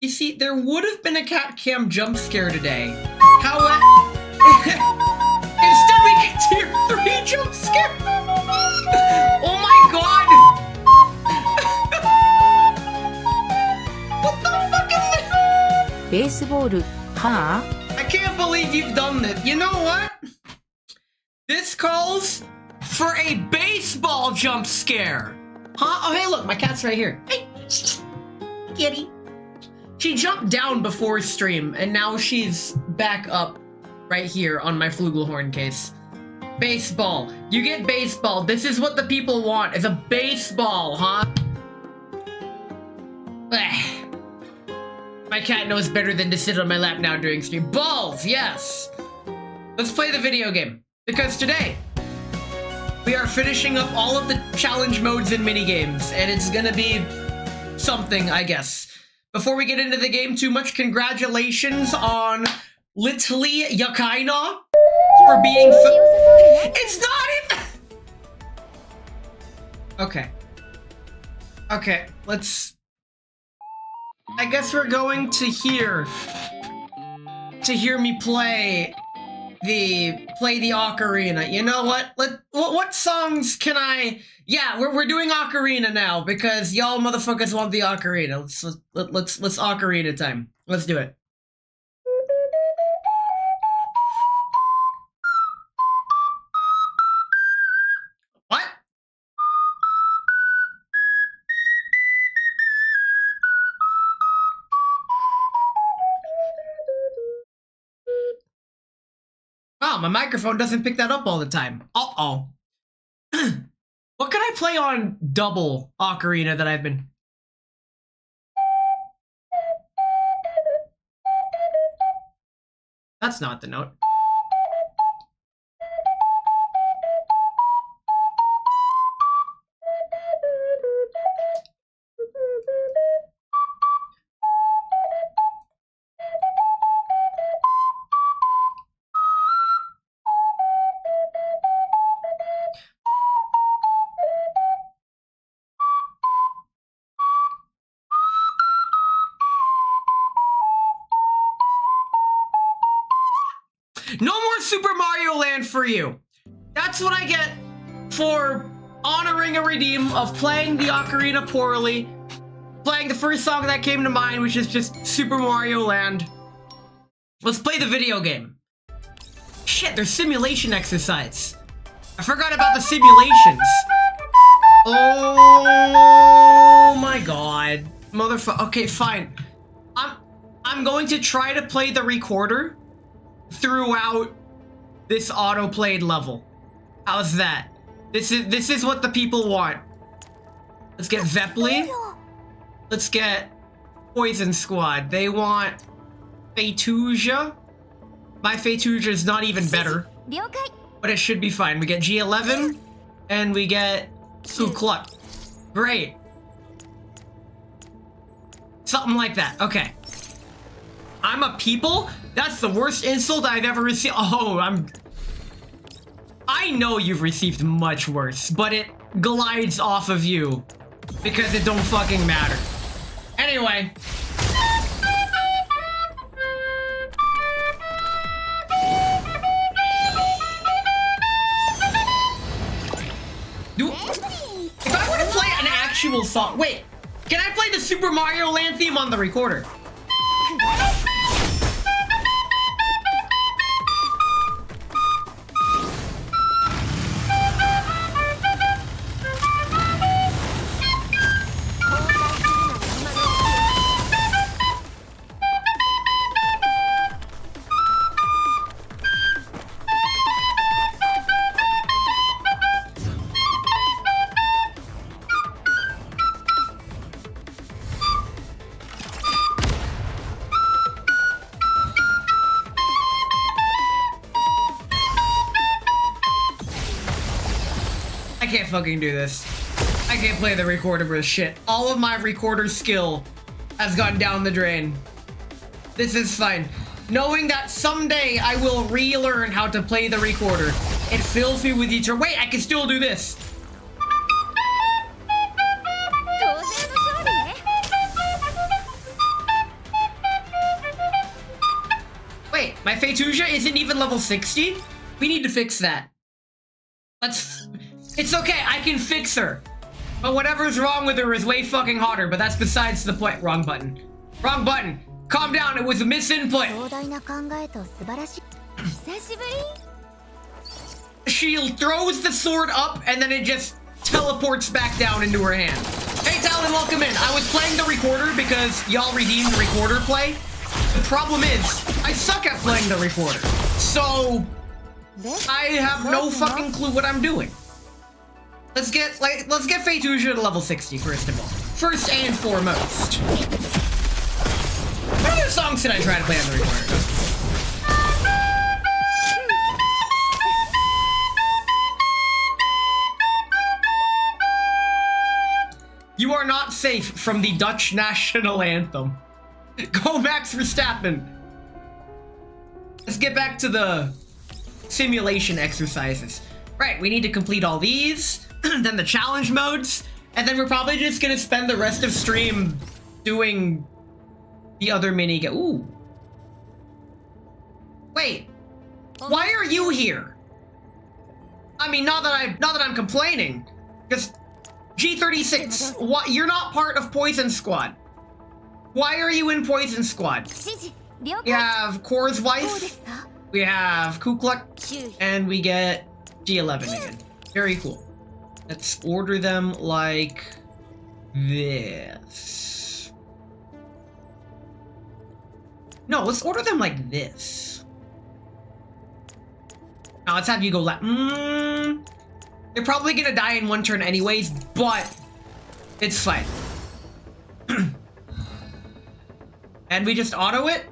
You see, there would have been a cat cam jump scare today. However, instead we get tier 3 jump scare. Oh my god! What the fuck is this? Baseball, huh? I can't believe you've done this. You know what? This calls for a baseball jump scare. Huh? Oh, hey, look, my cat's right here. Hey, kitty. She jumped down before stream, and now she's back up right here on my flugelhorn case. Baseball. You get baseball. This is what the people want, is a baseball, huh? My cat knows better than to sit on my lap now during stream. Balls, yes! Let's play the video game. Because today, we are finishing up all of the challenge modes and minigames, and it's gonna be something, I guess. Before we get into the game too much, congratulations on Litli Yakaina for being It's not even... Okay. Okay, let's... I guess we're going to hear me play the ocarina. You know what? What songs can I? Yeah, we're doing ocarina now because y'all motherfuckers want the ocarina. Let's ocarina time. Let's do it. What? Oh, my microphone doesn't pick that up all the time. Uh-oh. What can I play on double ocarina that I've been... That's not the note. No more Super Mario Land for you. That's what I get for honoring a redeem of playing the ocarina poorly, playing the first song that came to mind, which is just Super Mario Land. Let's play the video game. Shit, there's simulation exercise. I forgot about the simulations. Oh my god. Motherfucker. Okay, fine. I'm going to try to play the recorder throughout this auto-played level. How's that? This is what the people want. Let's get Zeppeli. Let's get Poison Squad. They want Phaetusa. My Phaetusa is not even better, but it should be fine. We get G11 and we get Cluck. Great. Something like that. Okay. I'm a people? That's the worst insult I've ever received. Oh, I know you've received much worse, but it glides off of you because it don't fucking matter. Anyway. If I were to play an actual song, wait, can I play the Super Mario Land theme on the recorder? I can't fucking do this. I can't play the recorder for shit. All of my recorder skill has gone down the drain. This is fine. Knowing that someday I will relearn how to play the recorder, it fills me with eternal. Wait, I can still do this. My Phaetusa isn't even level 60. We need to fix that. It's okay, I can fix her. But whatever's wrong with her is way fucking hotter, but that's besides the point. Wrong button. Wrong button. Calm down, it was a misinput. She throws the sword up and then it just teleports back down into her hand. Hey Talon, welcome in. I was playing the recorder because y'all redeemed the recorder play. The problem is, I suck at playing the recorder. So, I have no fucking clue what I'm doing. Let's get Phaetusa to level 60 first of all. First and foremost. What other songs did I try to play on the recorder? You are not safe from the Dutch national anthem. Go Max Verstappen. Let's get back to the simulation exercises. Right, we need to complete all these, then the challenge modes, and then we're probably just gonna spend the rest of stream doing the other mini. Ooh. Wait, why are you here? I mean, not that I'm complaining, because G36, what? You're not part of Poison Squad. Why are you in Poison Squad? We have Kor's wife, we have Kukluk, and we get G11 again. Very cool. Let's order them like this. No, let's order them like this. Now let's have you go left. They're probably gonna die in one turn anyways, but it's fine. And we just auto it,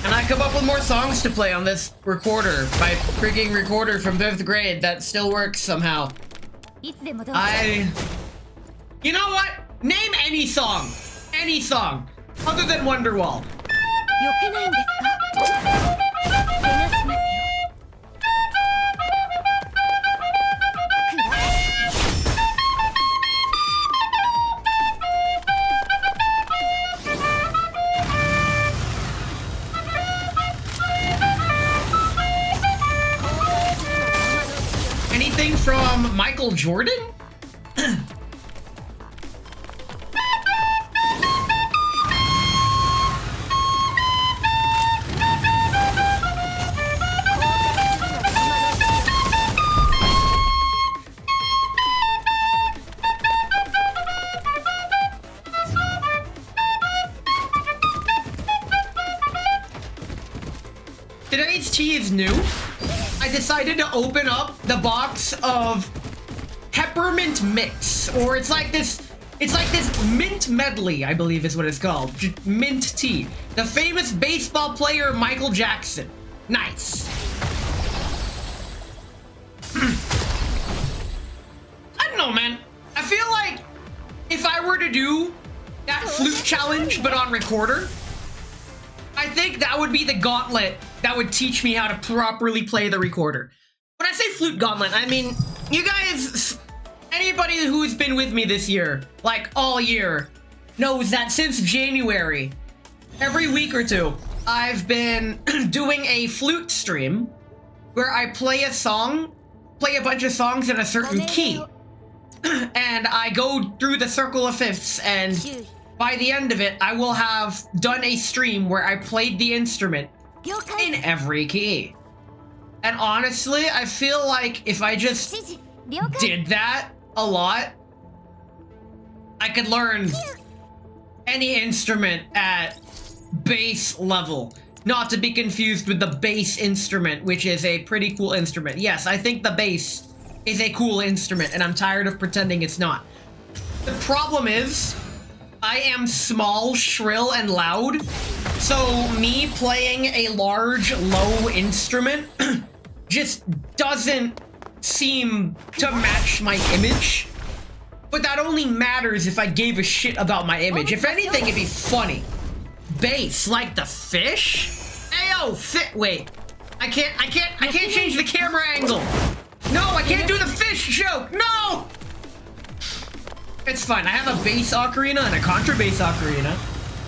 and I come up with more songs to play on this recorder. My freaking recorder from 5th grade that still works somehow. You know what? Name any song. Any song. Other than Wonderwall. Anything from Michael Jordan? Today's tea is new. I decided to open up the box of peppermint mix, or it's like this mint medley, I believe is what it's called. Mint tea. The famous baseball player Michael Jackson. Nice. I don't know, man. I feel like if I were to do that flute challenge but on recorder, I think that would be the gauntlet that would teach me how to properly play the recorder. When I say flute gauntlet, I mean, you guys, anybody who's been with me this year, like all year, knows that since January, every week or two, I've been doing a flute stream where I play a song, play a bunch of songs in a certain key, and I go through the circle of fifths, and by the end of it, I will have done a stream where I played the instrument in every key. And honestly, I feel like if I just did that a lot, I could learn any instrument at bass level. Not to be confused with the bass instrument, which is a pretty cool instrument. Yes, I think the bass is a cool instrument, and I'm tired of pretending it's not. The problem is, I am small, shrill, and loud, so me playing a large, low instrument just doesn't seem to match my image. But that only matters if I gave a shit about my image. If anything, it'd be funny. Bass, like the fish? Ayo, wait. I can't change the camera angle. No, I can't do the fish joke. No! It's fine. I have a bass ocarina and a contrabass ocarina.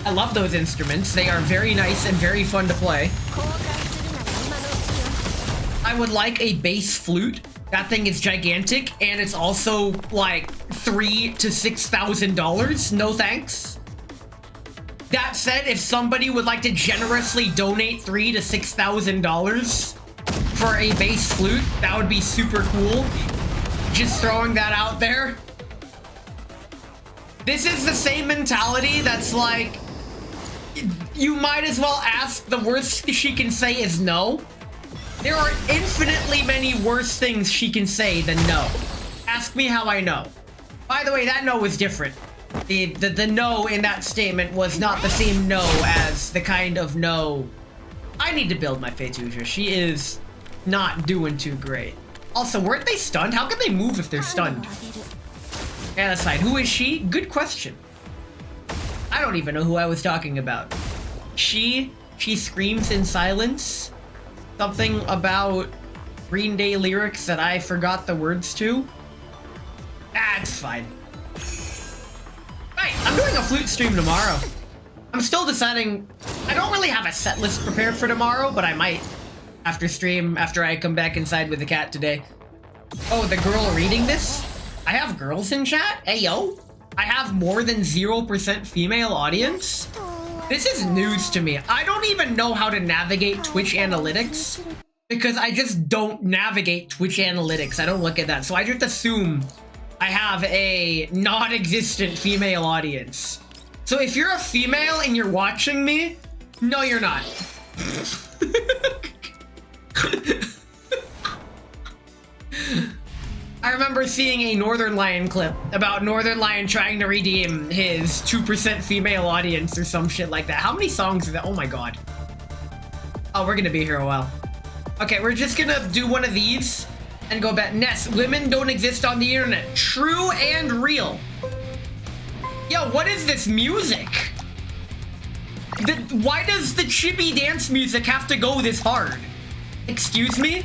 I love those instruments. They are very nice and very fun to play. I would like a bass flute. That thing is gigantic, and it's also like $3,000 to $6,000. No thanks. That said, if somebody would like to generously donate $3,000 to $6,000 for a bass flute, that would be super cool. Just throwing that out there. This is the same mentality that's like, you might as well ask, the worst she can say is no. There are infinitely many worse things she can say than no. Ask me how I know. By the way, that no was different. The no in that statement was not the same no as the kind of no. I need to build my Phaetusa. She is not doing too great. Also, weren't they stunned? How can they move if they're stunned? Yeah, that's fine. Who is she? Good question. I don't even know who I was talking about. She screams in silence. Something about Green Day lyrics that I forgot the words to. That's fine. Right, I'm doing a flute stream tomorrow. I'm still deciding. I don't really have a set list prepared for tomorrow, but I might after stream, after I come back inside with the cat today. Oh, the girl reading this? I have girls in chat? Hey, yo. I have more than 0% female audience? This is news to me. I don't even know how to navigate Twitch analytics because I just don't navigate Twitch analytics. I don't look at that. So I just assume I have a non-existent female audience. So if you're a female and you're watching me, no, you're not. I remember seeing a Northern Lion clip about Northern Lion trying to redeem his 2% female audience or some shit like that. How many songs are that? Oh my god. Oh, we're gonna be here a while. Okay, we're just gonna do one of these and go back. Ness, women don't exist on the internet. True and real. Yo, what is this music? Why does the chibi dance music have to go this hard? Excuse me?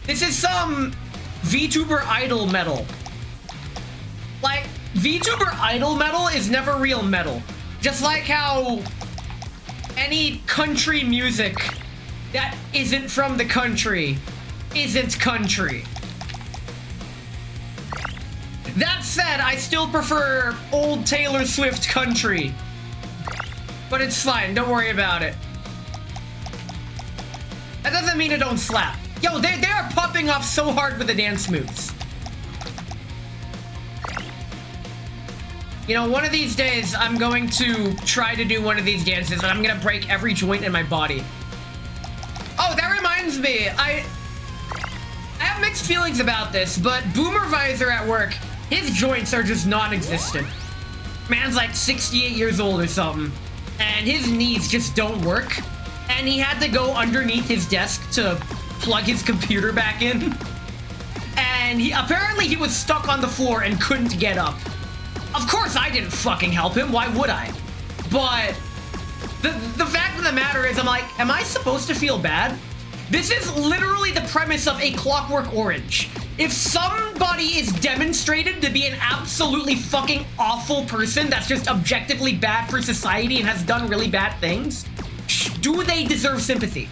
This is some VTuber idol metal. Like, VTuber idol metal is never real metal. Just like how any country music that isn't from the country isn't country. That said, I still prefer old Taylor Swift country. But it's fine, don't worry about it. That doesn't mean it don't slap. Yo, they are popping off so hard with the dance moves. You know, one of these days, I'm going to try to do one of these dances, and I'm gonna break every joint in my body. Oh, that reminds me, I have mixed feelings about this, but Boomer Visor at work, his joints are just non-existent. Man's like 68 years old or something, and his knees just don't work, and he had to go underneath his desk to plug his computer back in, and apparently he was stuck on the floor and couldn't get up. Of course I didn't fucking help him, why would I? But the fact of the matter is, I'm like, am I supposed to feel bad? This is literally the premise of A Clockwork Orange. If somebody is demonstrated to be an absolutely fucking awful person that's just objectively bad for society and has done really bad things, do they deserve sympathy?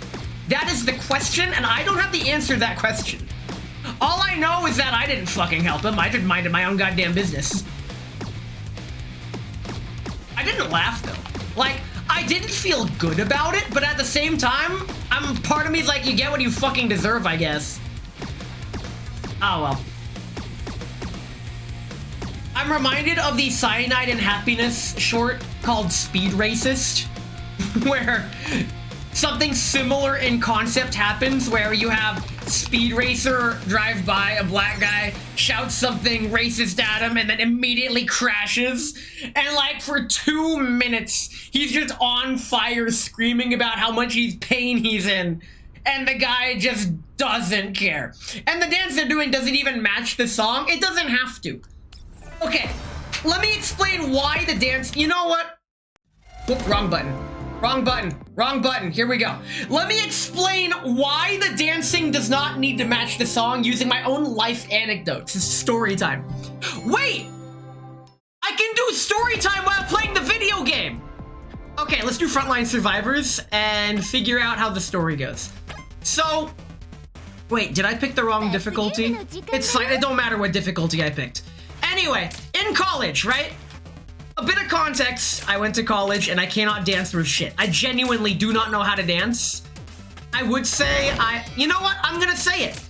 That is the question, and I don't have the answer to that question. All I know is that I didn't fucking help him. I just minded my own goddamn business. I didn't laugh, though. Like, I didn't feel good about it, but at the same time, part of me is like, you get what you fucking deserve, I guess. Oh, well. I'm reminded of the Cyanide and Happiness short called Speed Racist, where something similar in concept happens, where you have Speed Racer drive by a black guy, shouts something racist at him, and then immediately crashes. And like for 2 minutes, he's just on fire screaming about how much pain he's in. And the guy just doesn't care. And the dance they're doing doesn't even match the song. It doesn't have to. Okay, let me explain why the dance, you know what? Whoop, wrong button. Wrong button. Wrong button. Here we go. Let me explain why the dancing does not need to match the song using my own life anecdotes. It's story time. Wait! I can do story time while playing the video game! Okay, let's do Frontline Survivors and figure out how the story goes. So, Wait, did I pick the wrong difficulty? It's fine, it don't matter what difficulty I picked. Anyway, in college, right? A bit of context, I went to college and I cannot dance worth shit. I genuinely do not know how to dance. I would say you know what? I'm gonna say it.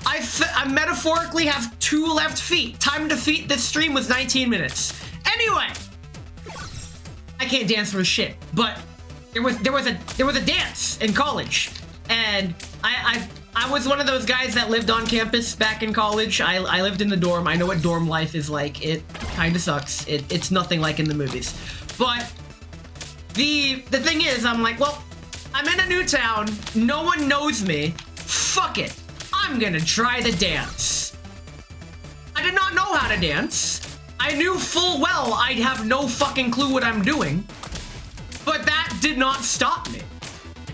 I metaphorically have 2 left feet. Time to feet this stream was 19 minutes. Anyway, I can't dance worth shit, but there was a dance in college, and I was one of those guys that lived on campus back in college. I lived in the dorm. I know what dorm life is like. It kind of sucks. It's nothing like in the movies. But the thing is, I'm like, well, I'm in a new town. No one knows me. Fuck it. I'm gonna try the dance. I did not know how to dance. I knew full well I'd have no fucking clue what I'm doing. But that did not stop me.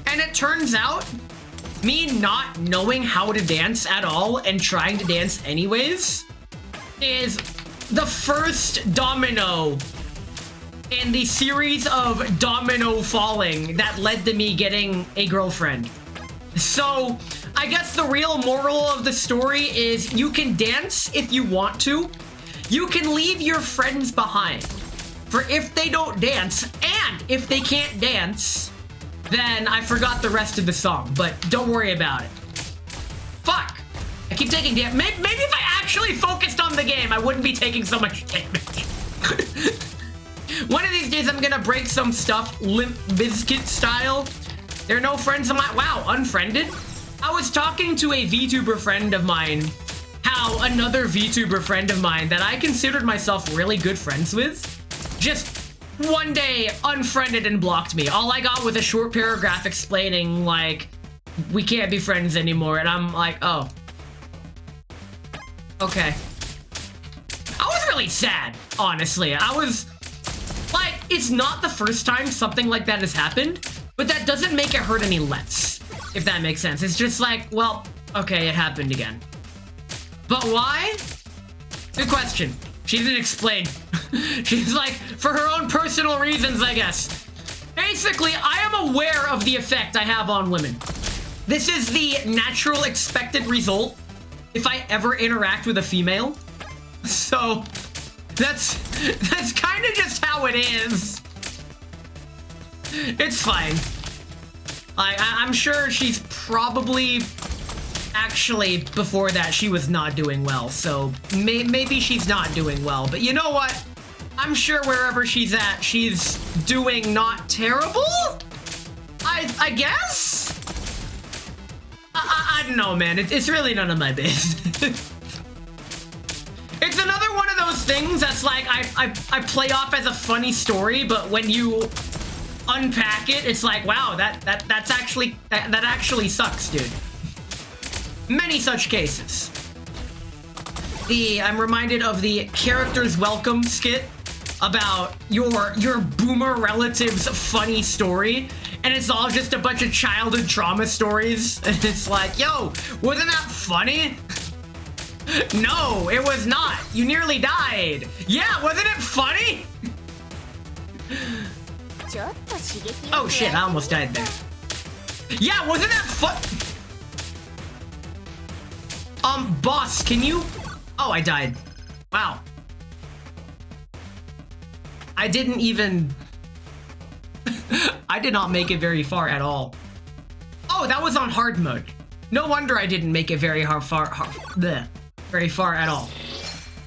And it turns out, me not knowing how to dance at all and trying to dance anyways is the first domino in the series of domino falling that led to me getting a girlfriend. So I guess the real moral of the story is you can dance if you want to. You can leave your friends behind. For if they don't dance, and if they can't dance, then I forgot the rest of the song, but don't worry about it. Fuck! I keep taking damage. Maybe if I actually focused on the game, I wouldn't be taking so much damage. One of these days, I'm gonna break some stuff Limp Bizkit style. There are no friends of mine. Wow, unfriended? I was talking to a VTuber friend of mine, how another VTuber friend of mine that I considered myself really good friends with, just one day unfriended and blocked me. All I got was a short paragraph explaining, like, we can't be friends anymore. And I'm like, oh. Okay. I was really sad, honestly. I was, like, it's not the first time something like that has happened, but that doesn't make it hurt any less, if that makes sense. It's just like, well, okay, it happened again. But why? Good question. She didn't explain. She's like, for her own personal reasons, I guess. Basically, I am aware of the effect I have on women. This is the natural expected result if I ever interact with a female. So, that's kind of just how it is. It's fine. I'm sure she's probably... Actually, before that, she was not doing well, so maybe she's not doing well. But you know what? I'm sure wherever she's at, she's doing not terrible? I guess? I don't know, man. It's really none of my business. It's another one of those things that's like, I play off as a funny story, but when you unpack it, it's like, wow, that actually sucks, dude. Many such cases. I'm reminded of the characters welcome skit about your boomer relative's funny story, and it's all just a bunch of childhood trauma stories. And it's like, yo, wasn't that funny? No, it was not. You nearly died. Yeah, wasn't it funny? Oh shit, I almost died there. Yeah, wasn't that fun? Boss, can you... Oh, I died. Wow. I didn't even... I did not make it very far at all. Oh, that was on hard mode. No wonder I didn't make it very far at all.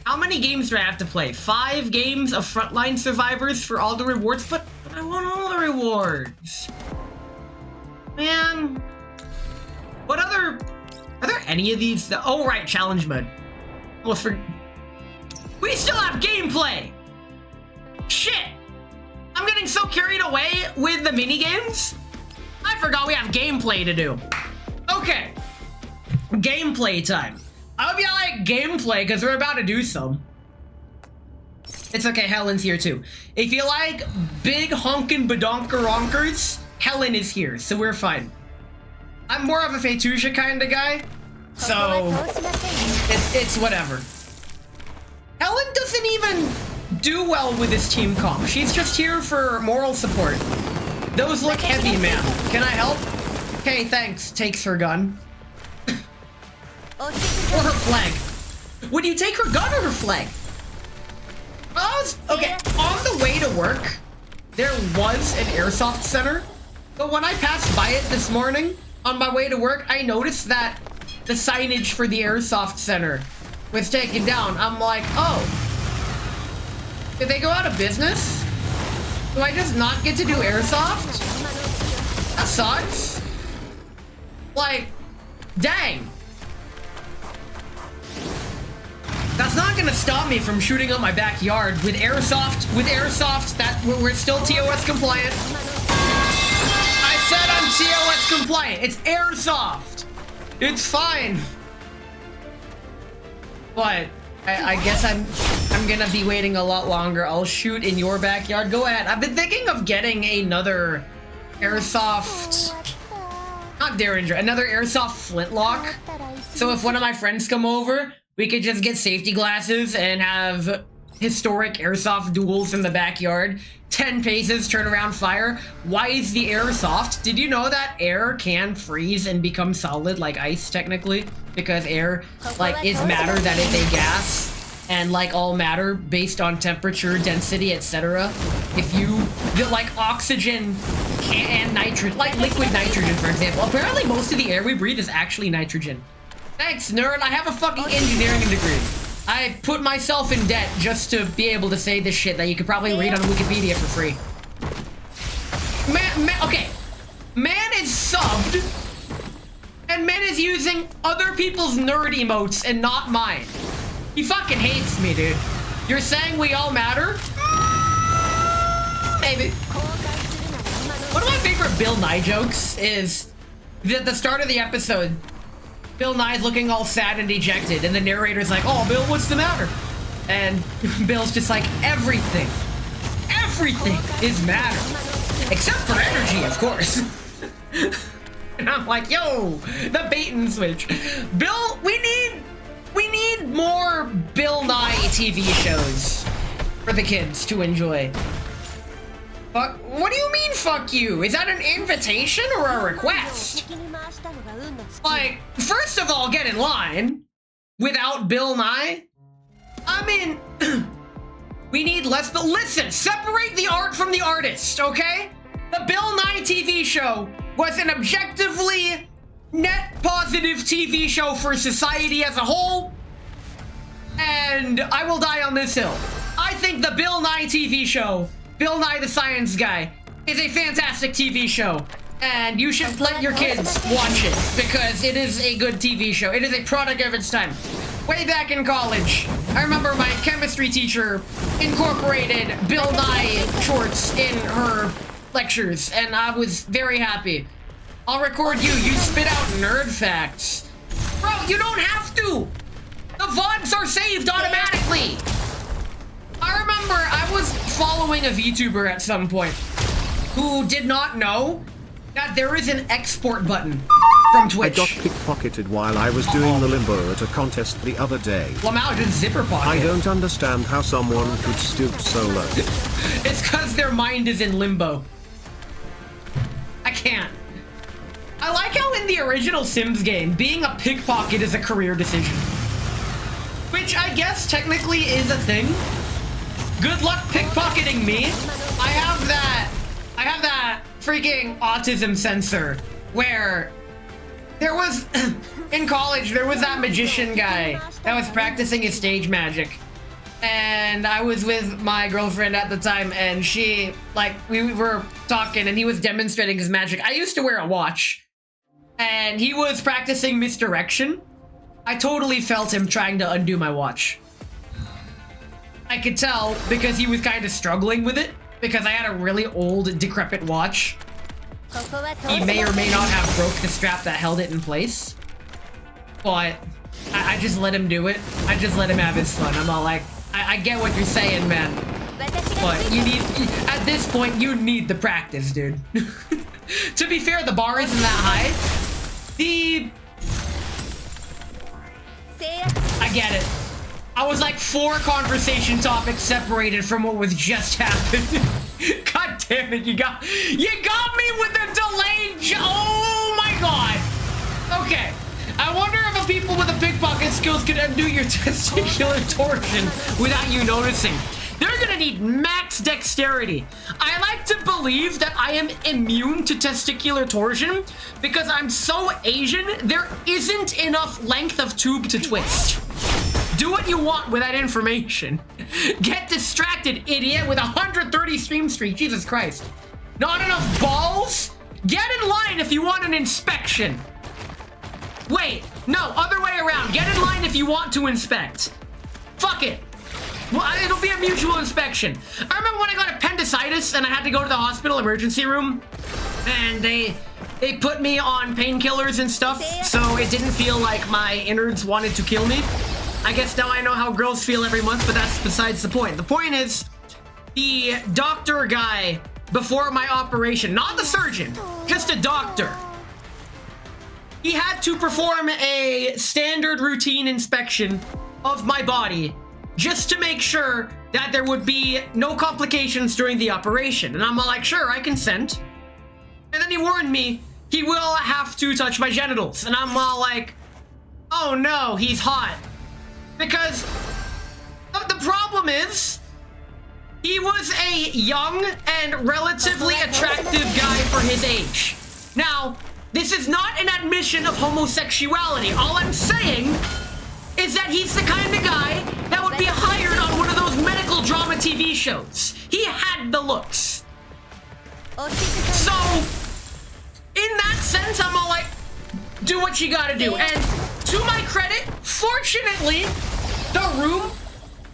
How many games do I have to play? 5 games of Frontline Survivors for all the rewards? But I want all the rewards. Man. What other... Are there any of these? Oh, right, challenge mode. Well, we still have gameplay! Shit! I'm getting so carried away with the minigames. I forgot we have gameplay to do. Okay. Gameplay time. I hope you like gameplay, because we're about to do some. It's okay, Helen's here too. If you like big honkin' badonker-ronkers, Helen is here, so we're fine. I'm more of a Phaetusa kind of guy, so it's whatever. Helen doesn't even do well with this team comp. She's just here for moral support. Those look heavy, man. Can I help? Okay, thanks. Takes her gun. Or her flag. Would you take her gun or her flag? Okay, on the way to work, there was an airsoft center. But when I passed by it this morning, on my way to work, I noticed that the signage for the airsoft center was taken down. I'm like, oh, did they go out of business? Do I just not get to do airsoft? That sucks. Like, dang. That's not gonna stop me from shooting up my backyard with airsoft. That we're still TOS compliant. I said I'm TOS compliant. It's airsoft. It's fine. But I guess I'm gonna be waiting a lot longer. I'll shoot in your backyard. Go ahead. I've been thinking of getting another airsoft, not Derringer, another airsoft flintlock. So if one of my friends come over, we could just get safety glasses and have historic airsoft duels in the backyard. 10 paces, turn around, fire. Why is the air soft? Did you know that air can freeze and become solid like ice technically? Because air, like, is matter that is a gas. And like all matter based on temperature, density, etc. If you, like oxygen and nitrogen, like liquid nitrogen for example. Apparently most of the air we breathe is actually nitrogen. Thanks, nerd. I have a fucking engineering degree. I put myself in debt just to be able to say this shit that you could probably read on Wikipedia for free. Okay. Man is subbed, and man is using other people's nerd emotes and not mine. He fucking hates me, dude. You're saying we all matter? Maybe. One of my favorite Bill Nye jokes is that at the start of the episode, Bill Nye's looking all sad and dejected, and the narrator's like, oh, Bill, what's the matter? And Bill's just like, everything is matter. Except for energy, of course. And I'm like, yo, the bait and switch. Bill, we need more Bill Nye TV shows for the kids to enjoy. Fuck, what do you mean, fuck you? Is that an invitation or a request? Like, first of all, get in line. Without Bill Nye? I mean, we need less, but listen, separate the art from the artist, okay? The Bill Nye TV show was an objectively net positive TV show for society as a whole, and I will die on this hill. I think the Bill Nye TV show, Bill Nye the Science Guy, is a fantastic TV show. And you should let your kids watch it, because it is a good TV show. It is a product of its time. Way back in college, I remember my chemistry teacher incorporated Bill Nye shorts in her lectures, and I was very happy. I'll record you. You spit out nerd facts. Bro, you don't have to. The VODs are saved automatically. I remember I was following a VTuber at some point who did not know that there is an export button from Twitch. I got pickpocketed while I was doing the limbo at a contest the other day. Lamau did zipper pocket. I don't understand how someone could stoop so low. It's because their mind is in limbo. I can't. I like how in the original Sims game, being a pickpocket is a career decision. Which I guess technically is a thing. Good luck pickpocketing me. I have that freaking autism sensor where there was, in college, there was that magician guy that was practicing his stage magic. And I was with my girlfriend at the time, and she, like, we were talking, and he was demonstrating his magic. I used to wear a watch, and he was practicing misdirection. I totally felt him trying to undo my watch. I could tell because he was kind of struggling with it, because I had a really old, decrepit watch. He may or may not have broke the strap that held it in place. But I just let him do it. I just let him have his fun. I'm all like, I get what you're saying, man. But you need, at this point, you need the practice, dude. To be fair, the bar isn't that high. I get it. I was like 4 conversation topics separated from what was just happened. God damn it, you got me with the delayed oh my god. Okay. I wonder if the people with the big pickpocket skills could undo your testicular torsion without you noticing. They're gonna need max dexterity. I like to believe that I am immune to testicular torsion because I'm so Asian, there isn't enough length of tube to twist. Do what you want with that information. Get distracted, idiot, with 130 stream streak. Jesus Christ. Not enough balls? Get in line if you want an inspection. Wait, no, other way around. Get in line if you want to inspect. Fuck it. Well, it'll be a mutual inspection. I remember when I got appendicitis and I had to go to the hospital emergency room, and they put me on painkillers and stuff, so it didn't feel like my innards wanted to kill me. I guess now I know how girls feel every month, but that's besides the point. The point is, the doctor guy before my operation, not the surgeon, just a doctor, he had to perform a standard routine inspection of my body just to make sure that there would be no complications during the operation. And I'm all like, sure, I consent. And then he warned me he will have to touch my genitals. And I'm all like, oh no, he's hot. Because the problem is, he was a young and relatively attractive guy for his age. Now, this is not an admission of homosexuality. All I'm saying is that he's the kind of guy that would be hired on one of those medical drama TV shows. He had the looks. So, in that sense, I'm all like, do what you gotta do. And to my credit, fortunately, the room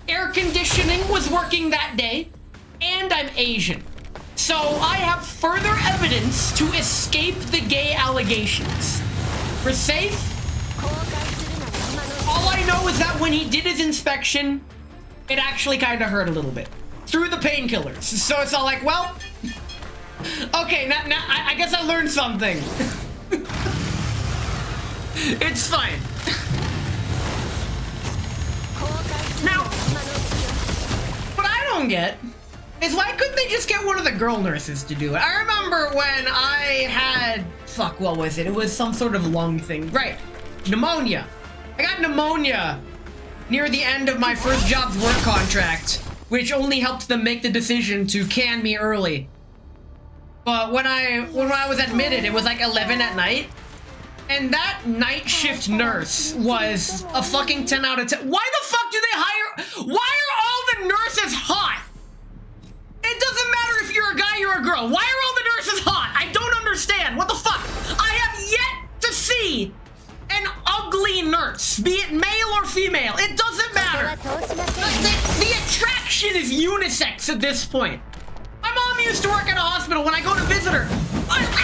air conditioning was working that day, and I'm Asian. So I have further evidence to escape the gay allegations. We're safe. All I know is that when he did his inspection, it actually kind of hurt a little bit. Through the painkillers. So it's all like, well, okay, now I guess I learned something. It's fine. Now, what I don't get is why couldn't they just get one of the girl nurses to do it? I remember when I had, fuck, what was it? It was some sort of lung thing. Right, pneumonia. I got pneumonia near the end of my first job's work contract, which only helped them make the decision to can me early. But when I was admitted, it was like 11 at night. And that night shift nurse was a fucking 10 out of 10. Why the fuck do they hire? Why are all the nurses hot? It doesn't matter if you're a guy or a girl. Why are all the nurses hot? I don't understand. What the fuck? I have yet to see an ugly nurse, be it male or female. It doesn't matter. The attraction is unisex at this point. My mom used to work at a hospital. When I go to visit her,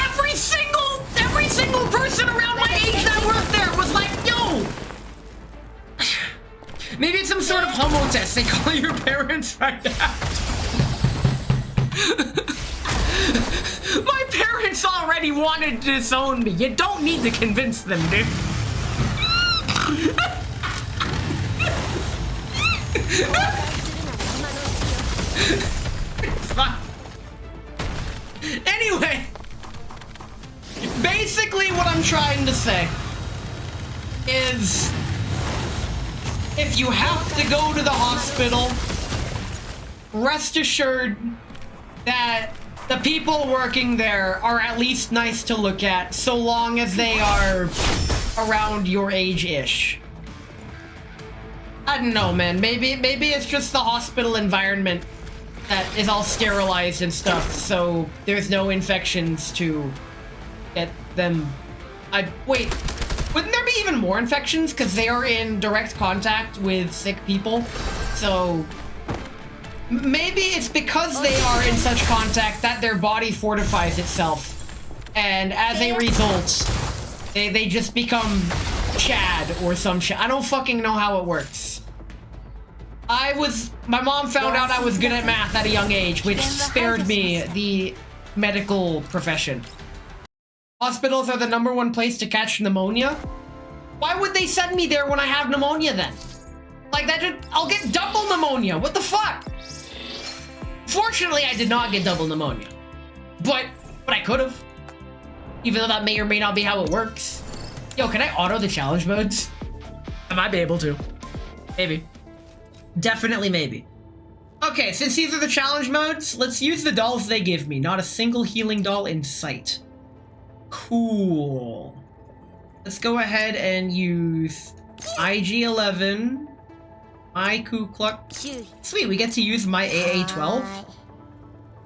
every single person around my age that worked there was like, yo. Maybe it's some sort of homo test. They call your parents right now. My parents already wanted to disown me. You don't need to convince them, dude. It's fine. Anyway, basically what I'm trying to say is, if you have to go to the hospital, rest assured that the people working there are at least nice to look at, so long as they are around your age-ish. I don't know, man. Maybe it's just the hospital environment that is all sterilized and stuff, so there's no infections to get them. Wait, wouldn't there be even more infections? Because they are in direct contact with sick people, so maybe it's because they are in such contact that their body fortifies itself, and as a result, they just become Chad or some shit. I don't fucking know how it works. My mom found out I was good at math at a young age, which spared me the medical profession. Hospitals are the #1 place to catch pneumonia? Why would they send me there when I have pneumonia then? Like I'll get double pneumonia, what the fuck? Fortunately, I did not get double pneumonia. But I could have. Even though that may or may not be how it works. Yo, can I auto the challenge modes? might be able to. Maybe. Definitely maybe. Okay, since these are the challenge modes, let's use the dolls they give me. Not a single healing doll in sight. Cool. Let's go ahead and use IG-11, my Ku Klux. Sweet, we get to use my AA-12.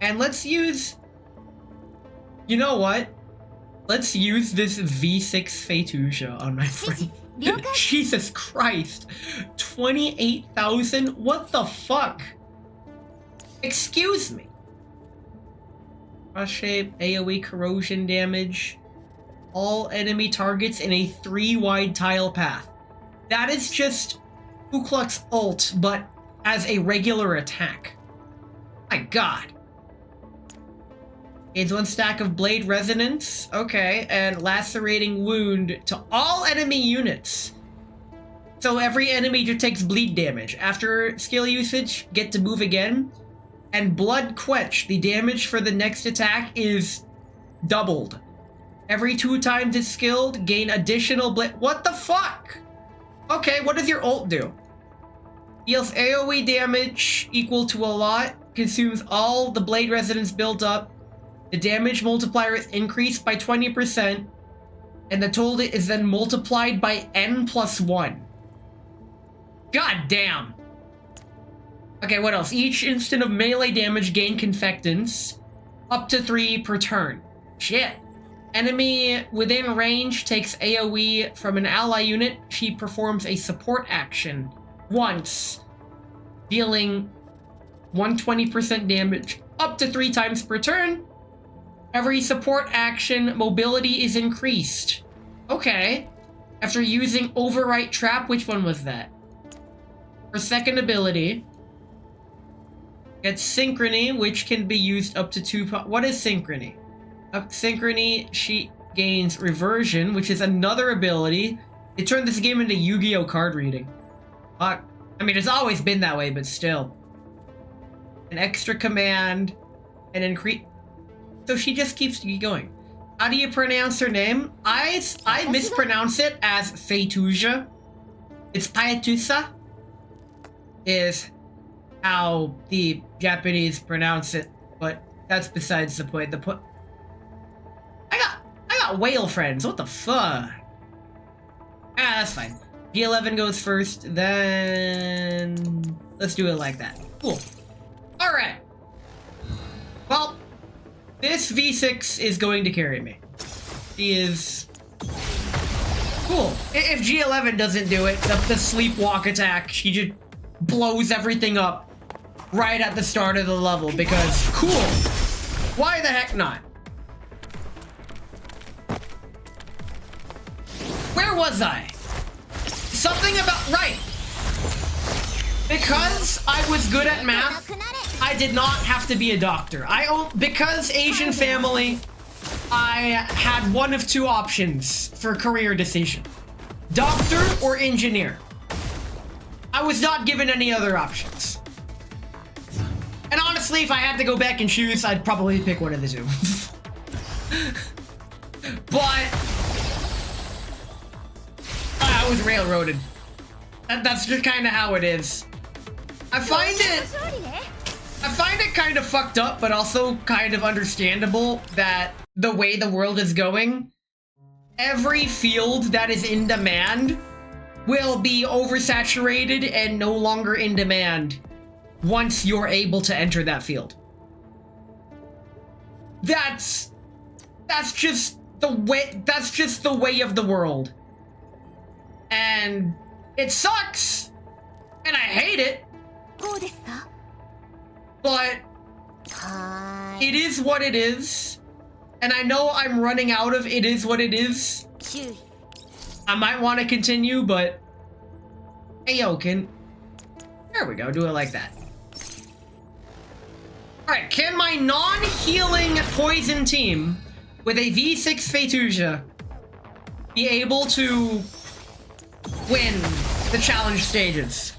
And let's use... You know what? Let's use this V6 Phaetusa on my friend. Jesus Christ. 28,000? What the fuck? Excuse me. Cross shape, AoE corrosion damage. All enemy targets in a 3-wide tile path. That is just Ku Klux ult, but as a regular attack. My god. Gains 1 stack of blade resonance. Okay, and lacerating wound to all enemy units. So every enemy just takes bleed damage. After skill usage, get to move again. And blood quench. The damage for the next attack is doubled. Every 2 times it's skilled, gain additional blade. What the fuck? Okay, what does your ult do? Deals AoE damage equal to a lot. Consumes all the blade resonance built up. The damage multiplier is increased by 20. And the total is then multiplied by n+1. God damn. Okay, what else? Each instant of melee damage gain confectants. Up to 3 per turn. Shit. Enemy within range takes AoE from an ally unit. She performs a support action once, dealing 120% damage up to 3 times per turn. Every support action, mobility is increased. Okay. After using Overwrite Trap, which one was that? Her second ability gets Synchrony, which can be used up to 2. What is Synchrony? Synchrony, she gains Reversion, which is another ability. They turned this game into Yu-Gi-Oh! Card reading. I mean, it's always been that way, but still. An extra command, and increase. So she just keeps going. How do you pronounce her name? I mispronounce it as Phaetusa. It's Phaetusa. Is how the Japanese pronounce it, but that's besides the point. I got whale friends. What the fuck? That's fine. G11 goes first, then let's do it like that. Cool. All right. Well, this V6 is going to carry me. She is cool. If G11 doesn't do it, the sleepwalk attack, she just blows everything up right at the start of the level because cool. Why the heck not? Where was I? Something about right. Because I was good at math, I did not have to be a doctor. Because Asian family, I had one of 2 options for career decision. Doctor or engineer. I was not given any other options. And honestly, if I had to go back and choose, I'd probably pick one of the 2. But I was railroaded. That's just kind of how it is. I find it kind of fucked up, but also kind of understandable that the way the world is going, every field that is in demand will be oversaturated and no longer in demand once you're able to enter that field. That's just the way of the world. And it sucks, and I hate it, but it is what it is, and I know I'm running out of it is what it is. I might want to continue, but hey, yo, there we go, do it like that. Alright, can my non-healing poison team with a V6 Phaetusa be able to win the challenge stages?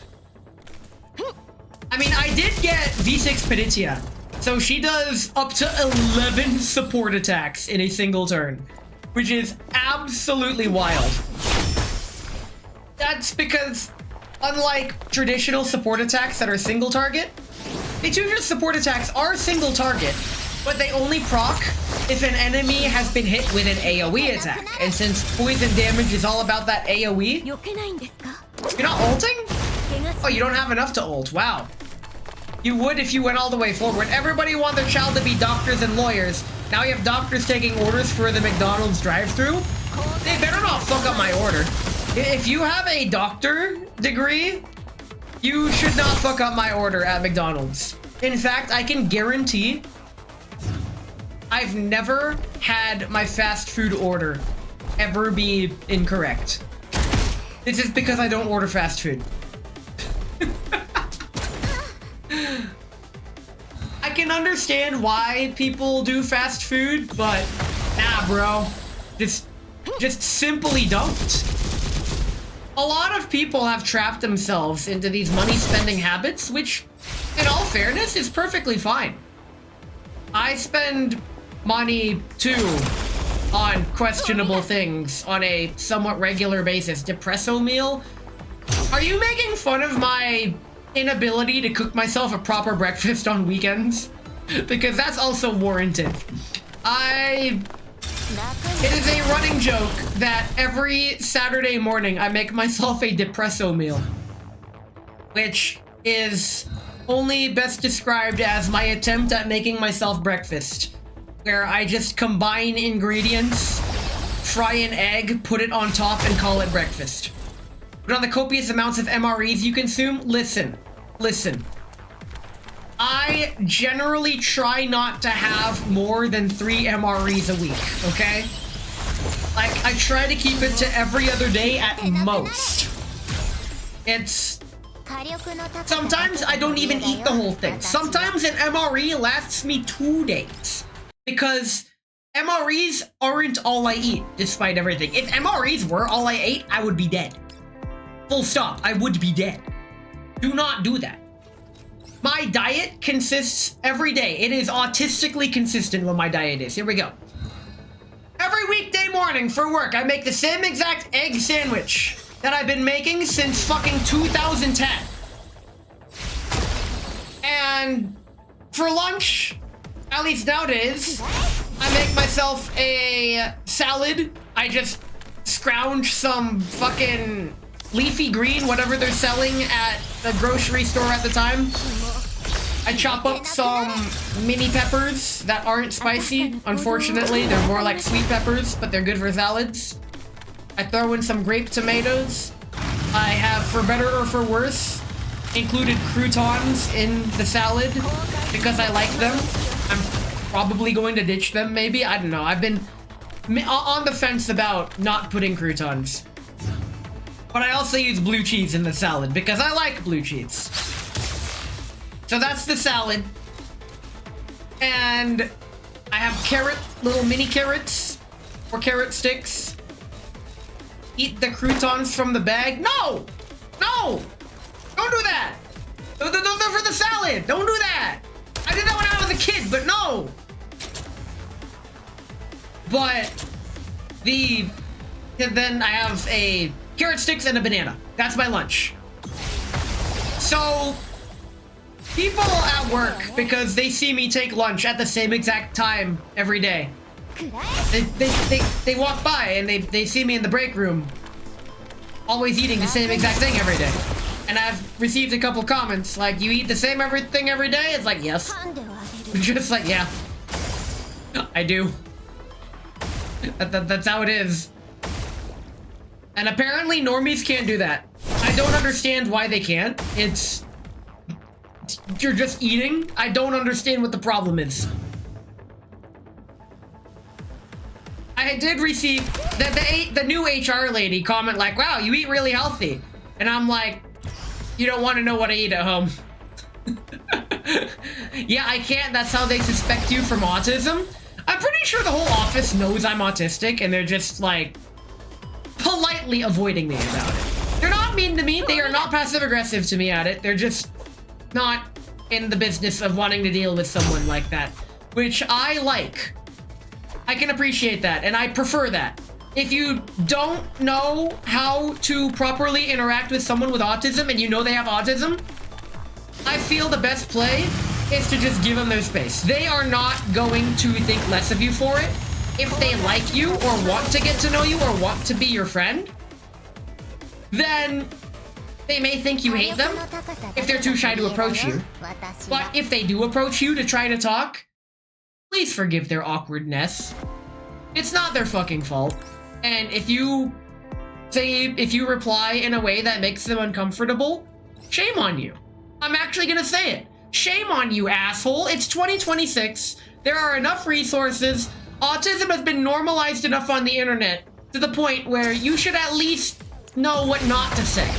I mean, I did get V6 Phaetusa, so she does up to 11 support attacks in a single turn, which is absolutely wild. That's because, unlike traditional support attacks that are single target, Phaetusa's support attacks are single target, but they only proc if an enemy has been hit with an AoE attack. And since poison damage is all about that AoE, you're not ulting? Oh, you don't have enough to ult. Wow. You would if you went all the way forward. Everybody want their child to be doctors and lawyers. Now you have doctors taking orders for the McDonald's drive-thru. They better not fuck up my order. If you have a doctor degree, you should not fuck up my order at McDonald's. In fact, I can guarantee I've never had my fast food order ever be incorrect. This is because I don't order fast food. I can understand why people do fast food, but nah, bro. Just simply don't. A lot of people have trapped themselves into these money spending habits, which, in all fairness, is perfectly fine. I spend money too on questionable things on a somewhat regular basis. Depresso meal? Are you making fun of my inability to cook myself a proper breakfast on weekends? Because that's also warranted. It is a running joke that every Saturday morning I make myself a depresso meal, which is only best described as my attempt at making myself breakfast, where I just combine ingredients, fry an egg, put it on top, and call it breakfast. But on the copious amounts of MREs you consume, listen. I generally try not to have more than 3 MREs a week, okay? Like, I try to keep it to every other day at most. It's... Sometimes I don't even eat the whole thing. Sometimes an MRE lasts me 2 days. Because MREs aren't all I eat, despite everything. If MREs were all I ate, I would be dead. Full stop, I would be dead. Do not do that. My diet consists every day. It is autistically consistent what my diet is. Here we go. Every weekday morning for work, I make the same exact egg sandwich that I've been making since fucking 2010. And for lunch, at least nowadays, I make myself a salad. I just scrounge some fucking leafy green, whatever they're selling at the grocery store at the time. I chop up some mini peppers that aren't spicy. Unfortunately, they're more like sweet peppers, but they're good for salads. I throw in some grape tomatoes. I have, for better or for worse, included croutons in the salad because I like them. I'm probably going to ditch them, maybe. I don't know. I've been on the fence about not putting croutons. But I also use blue cheese in the salad because I like blue cheese. So that's the salad. And I have little mini carrots or carrot sticks. Eat the croutons from the bag. No! No! Don't do that! Those are for the salad! Don't do that! I did that when I was a kid, but no! But then I have a carrot sticks and a banana. That's my lunch. So people at work, because they see me take lunch at the same exact time every day, they walk by and they see me in the break room always eating the same exact thing every day. And I've received a couple comments like, you eat the same everything every day? It's like, yes. Just like, yeah, I do. That's how it is. And apparently normies can't do that. I don't understand why they can't. You're just eating. I don't understand what the problem is. I did receive the new HR lady comment like, wow, you eat really healthy. And I'm like, you don't want to know what I eat at home. Yeah, I can't. That's how they suspect you from autism. I'm pretty sure the whole office knows I'm autistic and they're just like politely avoiding me about it. They're not mean to me. They are not passive aggressive to me at it. They're just not in the business of wanting to deal with someone like that, which I like. I can appreciate that and I prefer that. if you don't know how to properly interact with someone with autism and you know they have autism, I feel the best play is to just give them their space. They are not going to think less of you for it. If they like you or want to get to know you or want to be your friend, then they may think you hate them if they're too shy to approach you. But if they do approach you to try to talk, please forgive their awkwardness. It's not their fucking fault. And if you reply in a way that makes them uncomfortable, shame on you. I'm actually gonna say it. Shame on you, asshole. It's 2026. There are enough resources. Autism has been normalized enough on the internet to the point where you should at least know what not to say.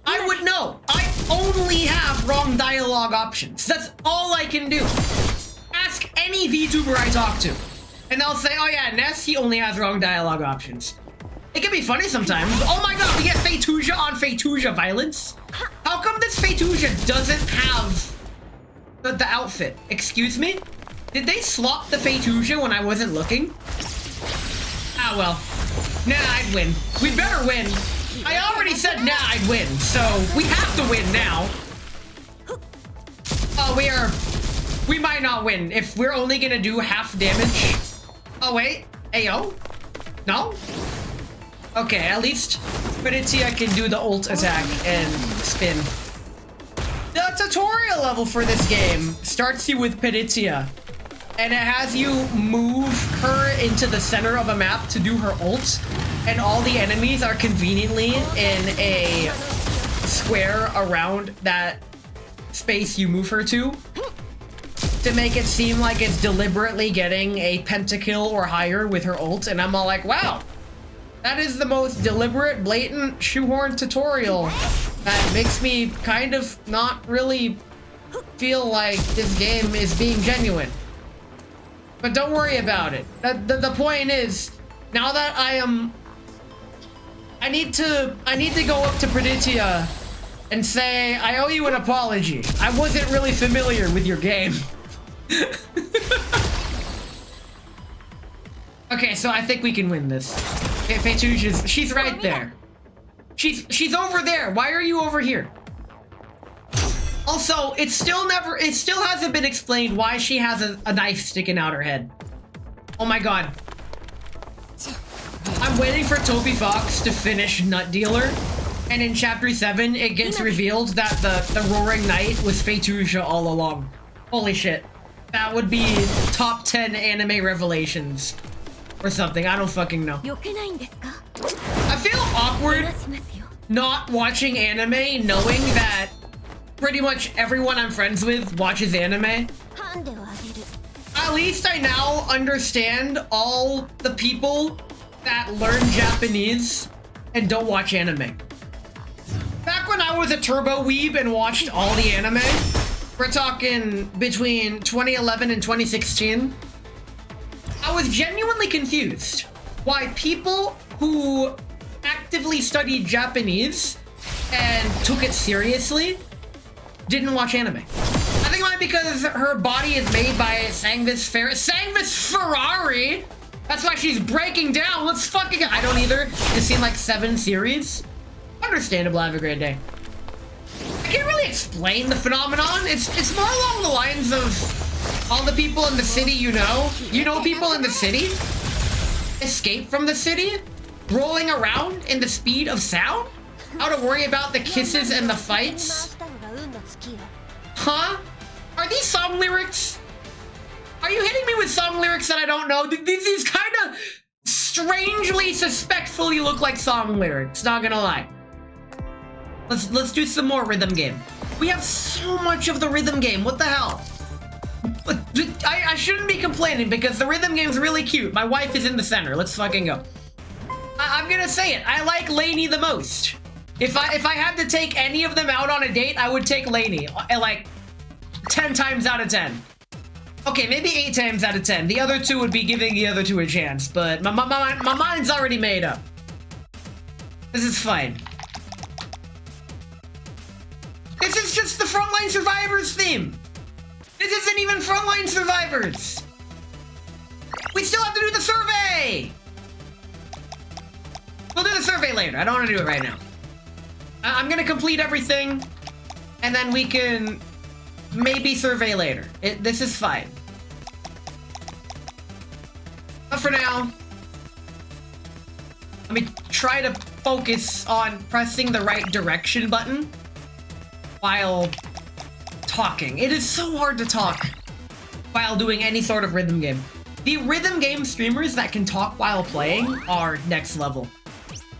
I would know. I only have wrong dialogue options. That's all I can do. Ask any VTuber I talk to, and they'll say, oh yeah, Ness, he only has wrong dialogue options. It can be funny sometimes. Oh my god, we get Phaetusa on Phaetusa violence? How come this Phaetusa doesn't have the outfit? Excuse me? Did they swap the Phaetusa when I wasn't looking? Ah well. Nah, I'd win. We better win. I already said nah, I'd win, so we have to win now. Oh, we might not win if we're only gonna do half damage. Oh wait, Ayo? No? Okay, at least Phaetusa can do the ult attack and spin. The tutorial level for this game starts you with Phaetusa, and it has you move her into the center of a map to do her ult, and all the enemies are conveniently in a square around that space you move her to make it seem like it's deliberately getting a pentakill or higher with her ult, and I'm all like, wow, that is the most deliberate, blatant, shoehorn tutorial that makes me kind of not really feel like this game is being genuine. But don't worry about it. The point is, now that I need to go up to Phaetusa and say, I owe you an apology. I wasn't really familiar with your game. Okay, so I think we can win this. Phaetusa's, she's right there. She's over there. Why are you over here? Also, it still hasn't been explained why she has a knife sticking out her head. Oh my god. I'm waiting for Toby Fox to finish Nut Dealer, and in chapter 7 it gets revealed that the Roaring Knight was Phaetusa all along. Holy shit. That would be top 10 anime revelations. Or something, I don't fucking know. I feel awkward not watching anime knowing that pretty much everyone I'm friends with watches anime. At least I now understand all the people that learn Japanese and don't watch anime. Back when I was a turbo weeb and watched all the anime, we're talking between 2011 and 2016, I was genuinely confused why people who actively studied Japanese and took it seriously didn't watch anime. I think it might be because her body is made by Sangvis Ferrari. That's why she's breaking down. Let's fucking, I don't either. Just seen like 7 series. Understandable, have a great day. I can't really explain the phenomenon. It's more along the lines of all the people in the city you know. You know people in the city? Escape from the city? Rolling around in the speed of sound? How to worry about the kisses and the fights? Huh? Are these song lyrics? Are you hitting me with song lyrics that I don't know? These kind of strangely, suspectfully look like song lyrics, not gonna lie. Let's do some more rhythm game. We have so much of the rhythm game, what the hell? I shouldn't be complaining because the rhythm game's really cute. My wife is in the center, let's fucking go. I'm gonna say it, I like Lainey the most. If I had to take any of them out on a date, I would take Lainey, like 10 times out of 10. Okay, maybe 8 times out of 10. The other 2 would be giving the other 2 a chance, but my mind's already made up. This is fine. This is just the Frontline Survivors theme. This isn't even Frontline Survivors. We still have to do the survey. later. I don't want to do it right now. I'm gonna complete everything, and then we can maybe survey later. This is fine. But for now, let me try to focus on pressing the right direction button while talking. It is so hard to talk while doing any sort of rhythm game. The rhythm game streamers that can talk while playing are next level.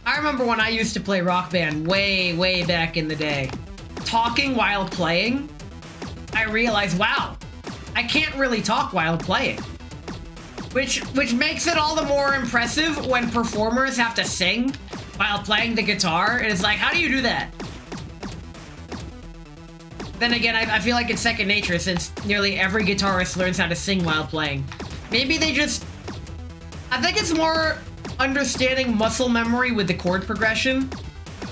I remember when I used to play Rock Band way back in the day. Talking while playing, I realized, wow, I can't really talk while playing. Which makes it all the more impressive when performers have to sing while playing the guitar. And it's like, how do you do that? Then again, I feel like it's second nature since nearly every guitarist learns how to sing while playing. Maybe they just... I think it's more understanding muscle memory with the chord progression.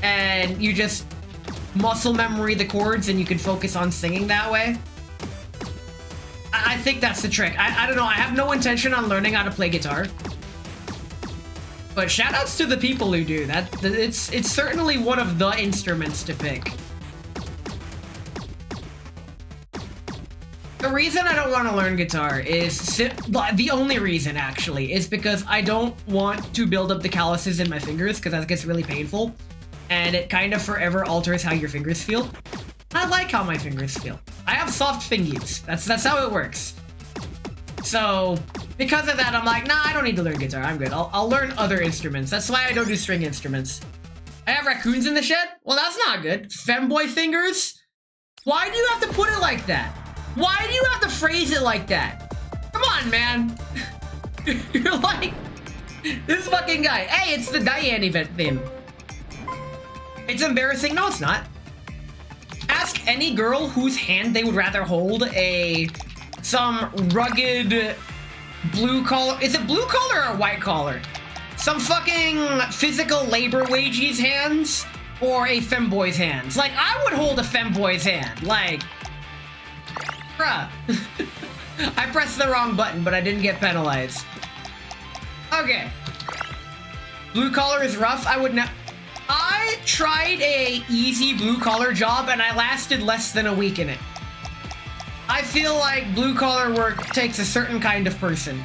And you just muscle memory the chords and you can focus on singing that way. I think that's the trick. I don't know. I have no intention on learning how to play guitar. But shoutouts to the people who do that. It's certainly one of the instruments to pick. The reason I don't want to learn guitar is... the only reason, actually, is because I don't want to build up the calluses in my fingers, because that gets really painful. And it kind of forever alters how your fingers feel. I like how my fingers feel. I have soft fingies. That's how it works. So, because of that, I'm like, nah, I don't need to learn guitar. I'm good. I'll learn other instruments. That's why I don't do string instruments. I have raccoons in the shed? Well, that's not good. Femboy fingers? Why do you have to put it like that? Why do you have to phrase it like that? Come on, man. You're like, this fucking guy. Hey, it's the Diane event theme. It's embarrassing. No, it's not. Ask any girl whose hand they would rather hold some rugged blue collar. Is it blue collar or white collar? Some fucking physical labor wages hands or a femboy's hands. Like, I would hold a femboy's hand. Like, bruh. I pressed the wrong button, but I didn't get penalized. Okay. Blue collar is rough. I would not. I tried a easy blue collar job and I lasted less than a week in it. I feel like blue collar work takes a certain kind of person.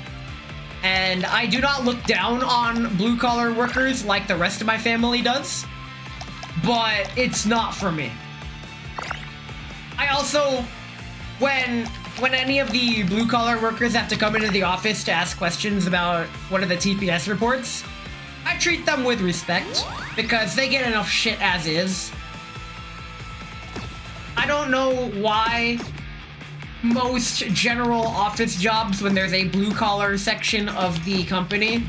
And I do not look down on blue collar workers like the rest of my family does. But it's not for me. I also, when any of the blue collar workers have to come into the office to ask questions about one of the TPS reports, I treat them with respect, because they get enough shit as is. I don't know why most general office jobs, when there's a blue-collar section of the company,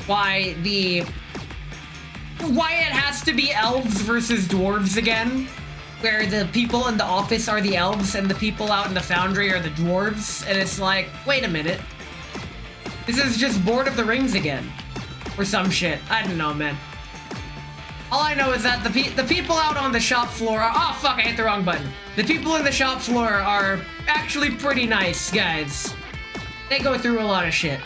why it has to be elves versus dwarves again, where the people in the office are the elves and the people out in the foundry are the dwarves, and it's like, wait a minute. This is just Lord of the Rings again. Or some shit. I don't know, man. All I know is that the people out on the shop floor are... Oh, fuck, I hit the wrong button. The people in the shop floor are actually pretty nice guys. They go through a lot of shit.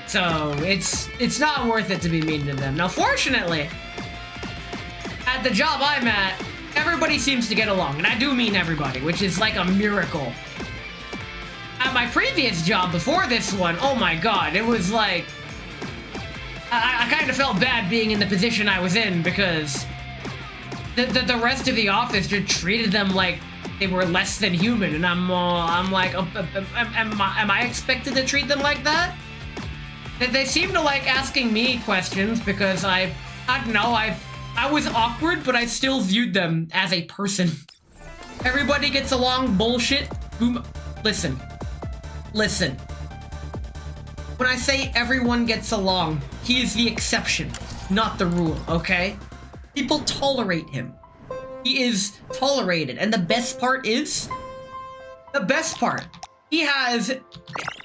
So, it's not worth it to be mean to them. Now, fortunately, at the job I'm at, everybody seems to get along. And I do mean everybody, which is like a miracle. At my previous job before this one, oh my god, it was like... I kind of felt bad being in the position I was in because the rest of the office just treated them like they were less than human, and I'm like, am I expected to treat them like that? They seem to like asking me questions because I don't know, I was awkward, but I still viewed them as a person. Everybody gets along, bullshit. Boom. Listen. When I say everyone gets along, he is the exception, not the rule, okay? People tolerate him. He is tolerated, and the best part, he has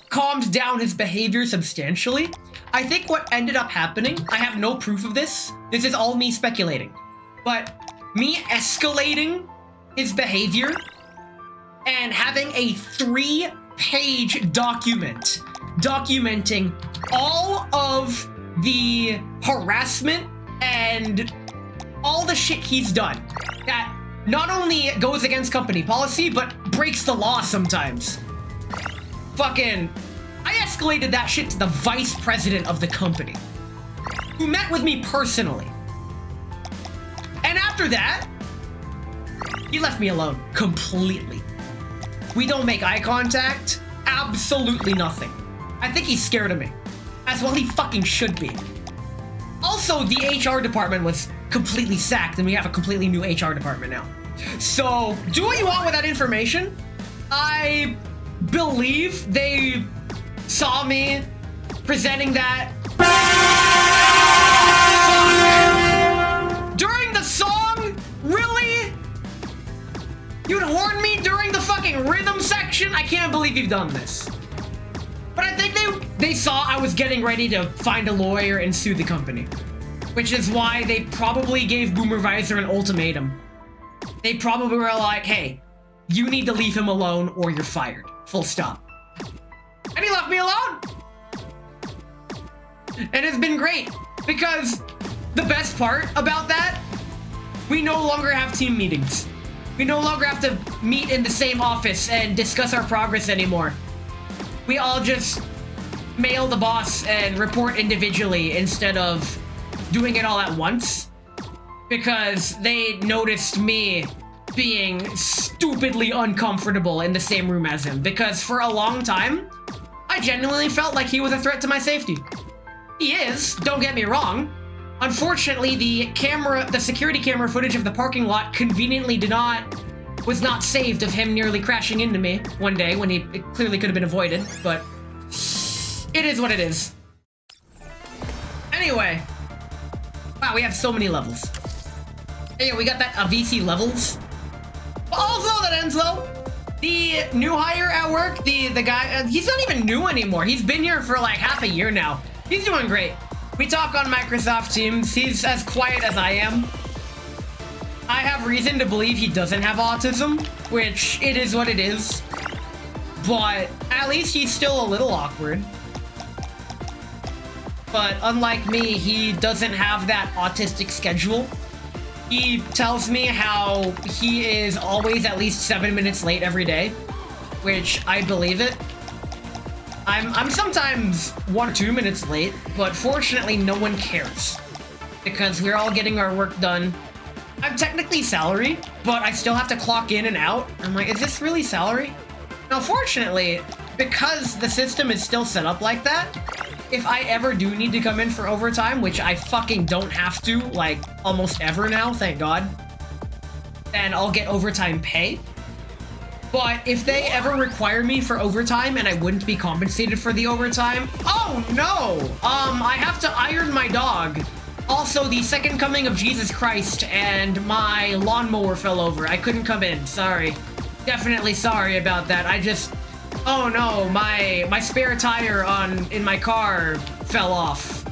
calmed down his behavior substantially. I think what ended up happening, I have no proof of this is all me speculating, but me escalating his behavior and having a 3-page document documenting all of the harassment and all the shit he's done that not only goes against company policy, but breaks the law sometimes. Fucking, I escalated that shit to the vice president of the company, who met with me personally. And after that, he left me alone completely. We don't make eye contact, absolutely nothing. I think he's scared of me. As well he fucking should be. Also, the HR department was completely sacked, and we have a completely new HR department now. So, do what you want with that information. I believe they saw me presenting that. Fuck. During the song? Really? You'd horn me during the fucking rhythm section? I can't believe you've done this. But I think they saw I was getting ready to find a lawyer and sue the company. Which is why they probably gave Boomer Visor an ultimatum. They probably were like, hey, you need to leave him alone or you're fired. Full stop. And he left me alone. And it's been great. Because the best part about that, we no longer have team meetings. We no longer have to meet in the same office and discuss our progress anymore. We all just mail the boss and report individually instead of doing it all at once, because they noticed me being stupidly uncomfortable in the same room as him, because for a long time, I genuinely felt like he was a threat to my safety. He is, don't get me wrong. Unfortunately, the security camera footage of the parking lot conveniently was not saved of him nearly crashing into me one day when it clearly could have been avoided, but it is what it is. Anyway. Wow, we have so many levels. Hey, we got that VC levels. Also, that ends though. The new hire at work, the guy, he's not even new anymore. He's been here for like half a year now. He's doing great. We talk on Microsoft Teams. He's as quiet as I am. I have reason to believe he doesn't have autism, which it is what it is. But at least he's still a little awkward. But unlike me, he doesn't have that autistic schedule. He tells me how he is always at least 7 minutes late every day, which I believe it. I'm sometimes 1 or 2 minutes late, but fortunately no one cares because we're all getting our work done. I'm technically salary, but I still have to clock in and out. I'm like, is this really salary? Now, fortunately, because the system is still set up like that, if I ever do need to come in for overtime, which I fucking don't have to, like, almost ever now, thank God, then I'll get overtime pay. But if they ever require me for overtime and I wouldn't be compensated for the overtime, oh no! I have to iron my dog. Also, the second coming of Jesus Christ and my lawnmower fell over. I couldn't come in, sorry. Definitely sorry about that. Oh no, my spare tire in my car fell off.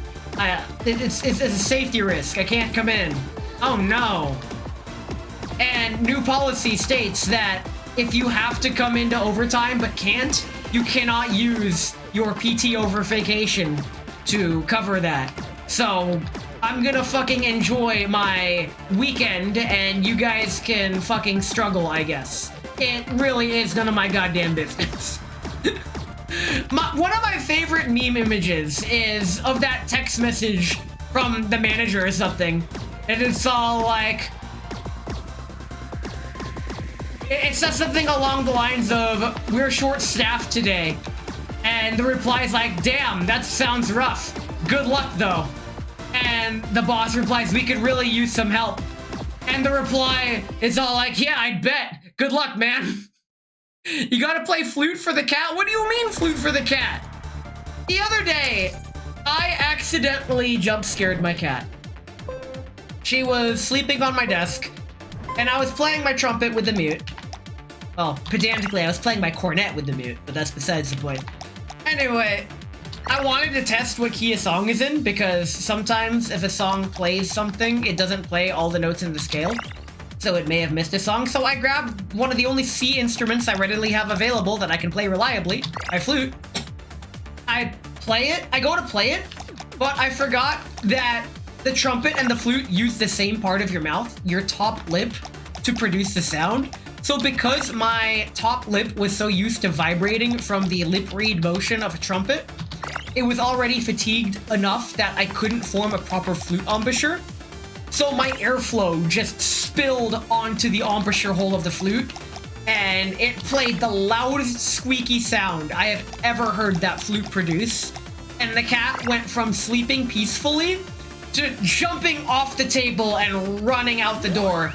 It's a safety risk. I can't come in. Oh no. And new policy states that if you have to come into overtime but can't, you cannot use your PTO for vacation to cover that. So I'm gonna fucking enjoy my weekend and you guys can fucking struggle, I guess. It really is none of my goddamn business. One of my favorite meme images is of that text message from the manager or something. And it's all like... It says something along the lines of, we're short-staffed today. And the reply is like, damn, that sounds rough. Good luck, though. And the boss replies, we could really use some help. And the reply is all like, yeah, I'd bet. Good luck, man. You gotta play flute for the cat? What do you mean flute for the cat? The other day, I accidentally jump-scared my cat. She was sleeping on my desk, and I was playing my trumpet with the mute. Well, pedantically, I was playing my cornet with the mute, but that's besides the point. Anyway, I wanted to test what key a song is in, because sometimes if a song plays something, it doesn't play all the notes in the scale. So it may have missed a song, so I grabbed one of the only C instruments I readily have available that I can play reliably, my flute. I go to play it, but I forgot that the trumpet and the flute use the same part of your mouth, your top lip, to produce the sound. So because my top lip was so used to vibrating from the lip reed motion of a trumpet, it was already fatigued enough that I couldn't form a proper flute embouchure. So my airflow just spilled onto the embouchure hole of the flute, and it played the loudest squeaky sound I have ever heard that flute produce. And the cat went from sleeping peacefully to jumping off the table and running out the door.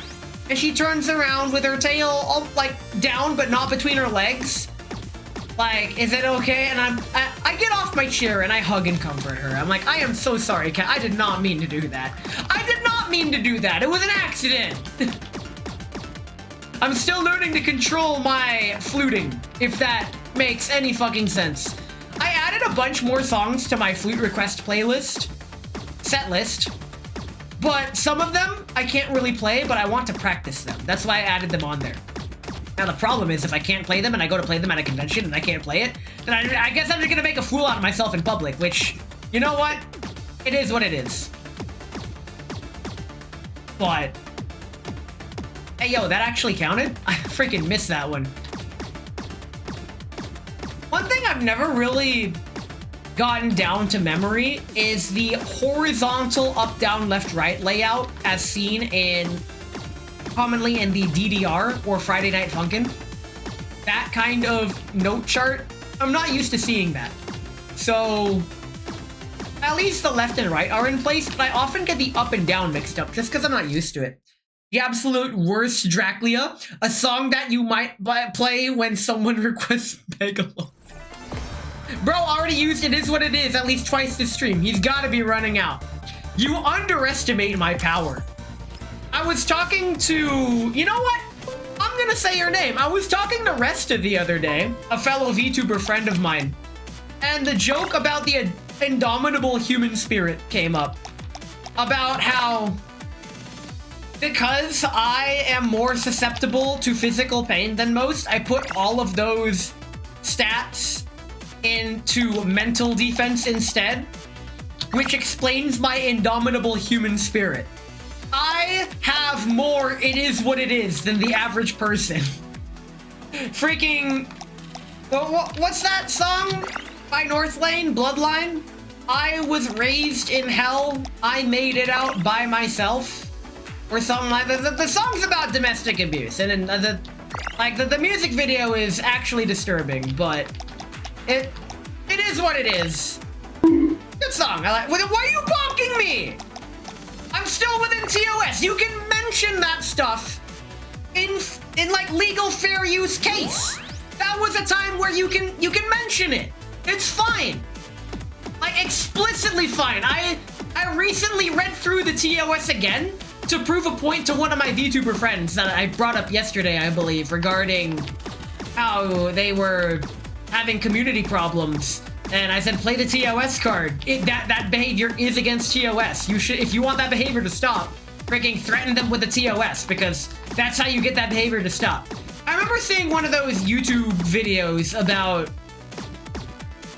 And she turns around with her tail all, like, down but not between her legs. Like, is it okay? And I get off my chair and I hug and comfort her. I'm like, I am so sorry, cat. I did not mean to do that. I did not mean to do that. It was an accident. I'm still learning to control my fluting, if that makes any fucking sense. I added a bunch more songs to my flute request playlist, set list, but some of them I can't really play, but I want to practice them. That's why I added them on there. Now the problem is if I can't play them and I go to play them at a convention and I can't play it, then I guess I'm just gonna make a fool out of myself in public, which, you know what? It is what it is. But, hey yo, that actually counted? I freaking missed that one. One thing I've never really gotten down to memory is the horizontal up, down, left, right layout as seen commonly in the DDR or Friday Night Funkin'. That kind of note chart, I'm not used to seeing that. So, at least the left and right are in place, but I often get the up and down mixed up just because I'm not used to it. The absolute worst Dracula, a song that you might play when someone requests Megalo. Bro already used It Is What It Is at least twice this stream. He's gotta be running out. You underestimate my power. I was talking to... You know what? I'm gonna say your name. I was talking to Resta the other day, a fellow VTuber friend of mine, and the joke about the indomitable human spirit came up. About how... because I am more susceptible to physical pain than most, I put all of those stats into mental defense instead, which explains my indomitable human spirit. I have more It Is What It Is than the average person. Freaking... what's that song by Northlane? Bloodline? I was raised in hell, I made it out by myself. Or something like that. The song's about domestic abuse, and the music video is actually disturbing, but it is what it is. Good song. I like. Why are you bonking me? I'm still within TOS. You can mention that stuff in like legal fair use case. That was a time where you can mention it. It's fine. Like explicitly fine. I recently read through the TOS again to prove a point to one of my VTuber friends that I brought up yesterday, I believe, regarding how they were having community problems. And I said, play the TOS card. That behavior is against TOS. You should, if you want that behavior to stop, freaking threaten them with the TOS, because that's how you get that behavior to stop. I remember seeing one of those YouTube videos about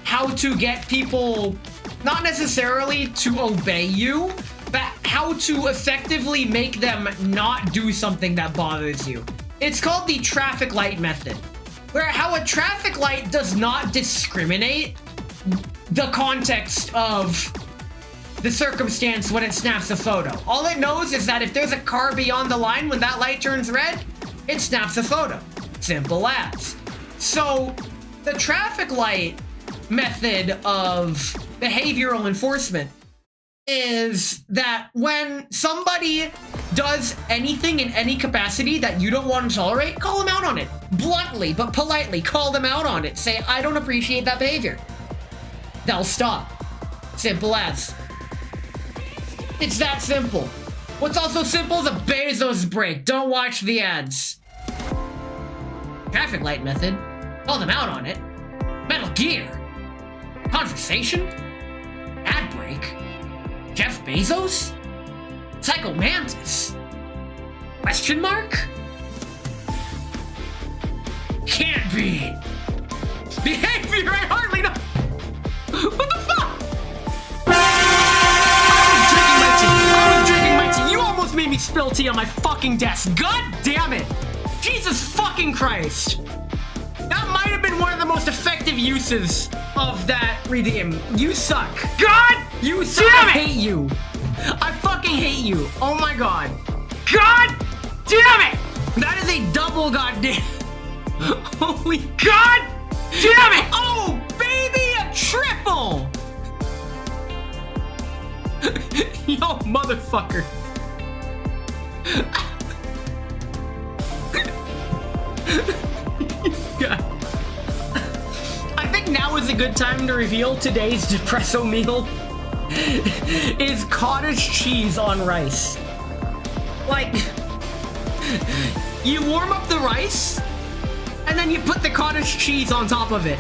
how to get people, not necessarily to obey you, but how to effectively make them not do something that bothers you. It's called the traffic light method, where how a traffic light does not discriminate the context of the circumstance when it snaps a photo. All it knows is that if there's a car beyond the line when that light turns red, it snaps a photo. Simple as. So the traffic light method of behavioral enforcement is that when somebody does anything in any capacity that you don't want to tolerate, call them out on it. Bluntly, but politely, call them out on it. Say, I don't appreciate that behavior. They'll stop. Simple as. It's that simple. What's also simple is a Bezos break. Don't watch the ads. Traffic light method. Call them out on it. Metal Gear. Conversation. Ad break. Jeff Bezos? Psycho Mantis? Question mark? Can't be. Behavior I hardly know. What the fuck? I was drinking my tea. me spill tea on my fucking desk. God damn it. Jesus fucking Christ. That might have been one of the most effective uses of that redeem. You suck. God! You suck. Damn it! I hate you. I fucking hate you. Oh my god. God damn it! That is a double goddamn. Holy god damn it! Oh, baby, a triple! Yo, motherfucker. God. I think now is a good time to reveal today's depresso meal is cottage cheese on rice. Like, you warm up the rice and then you put the cottage cheese on top of it.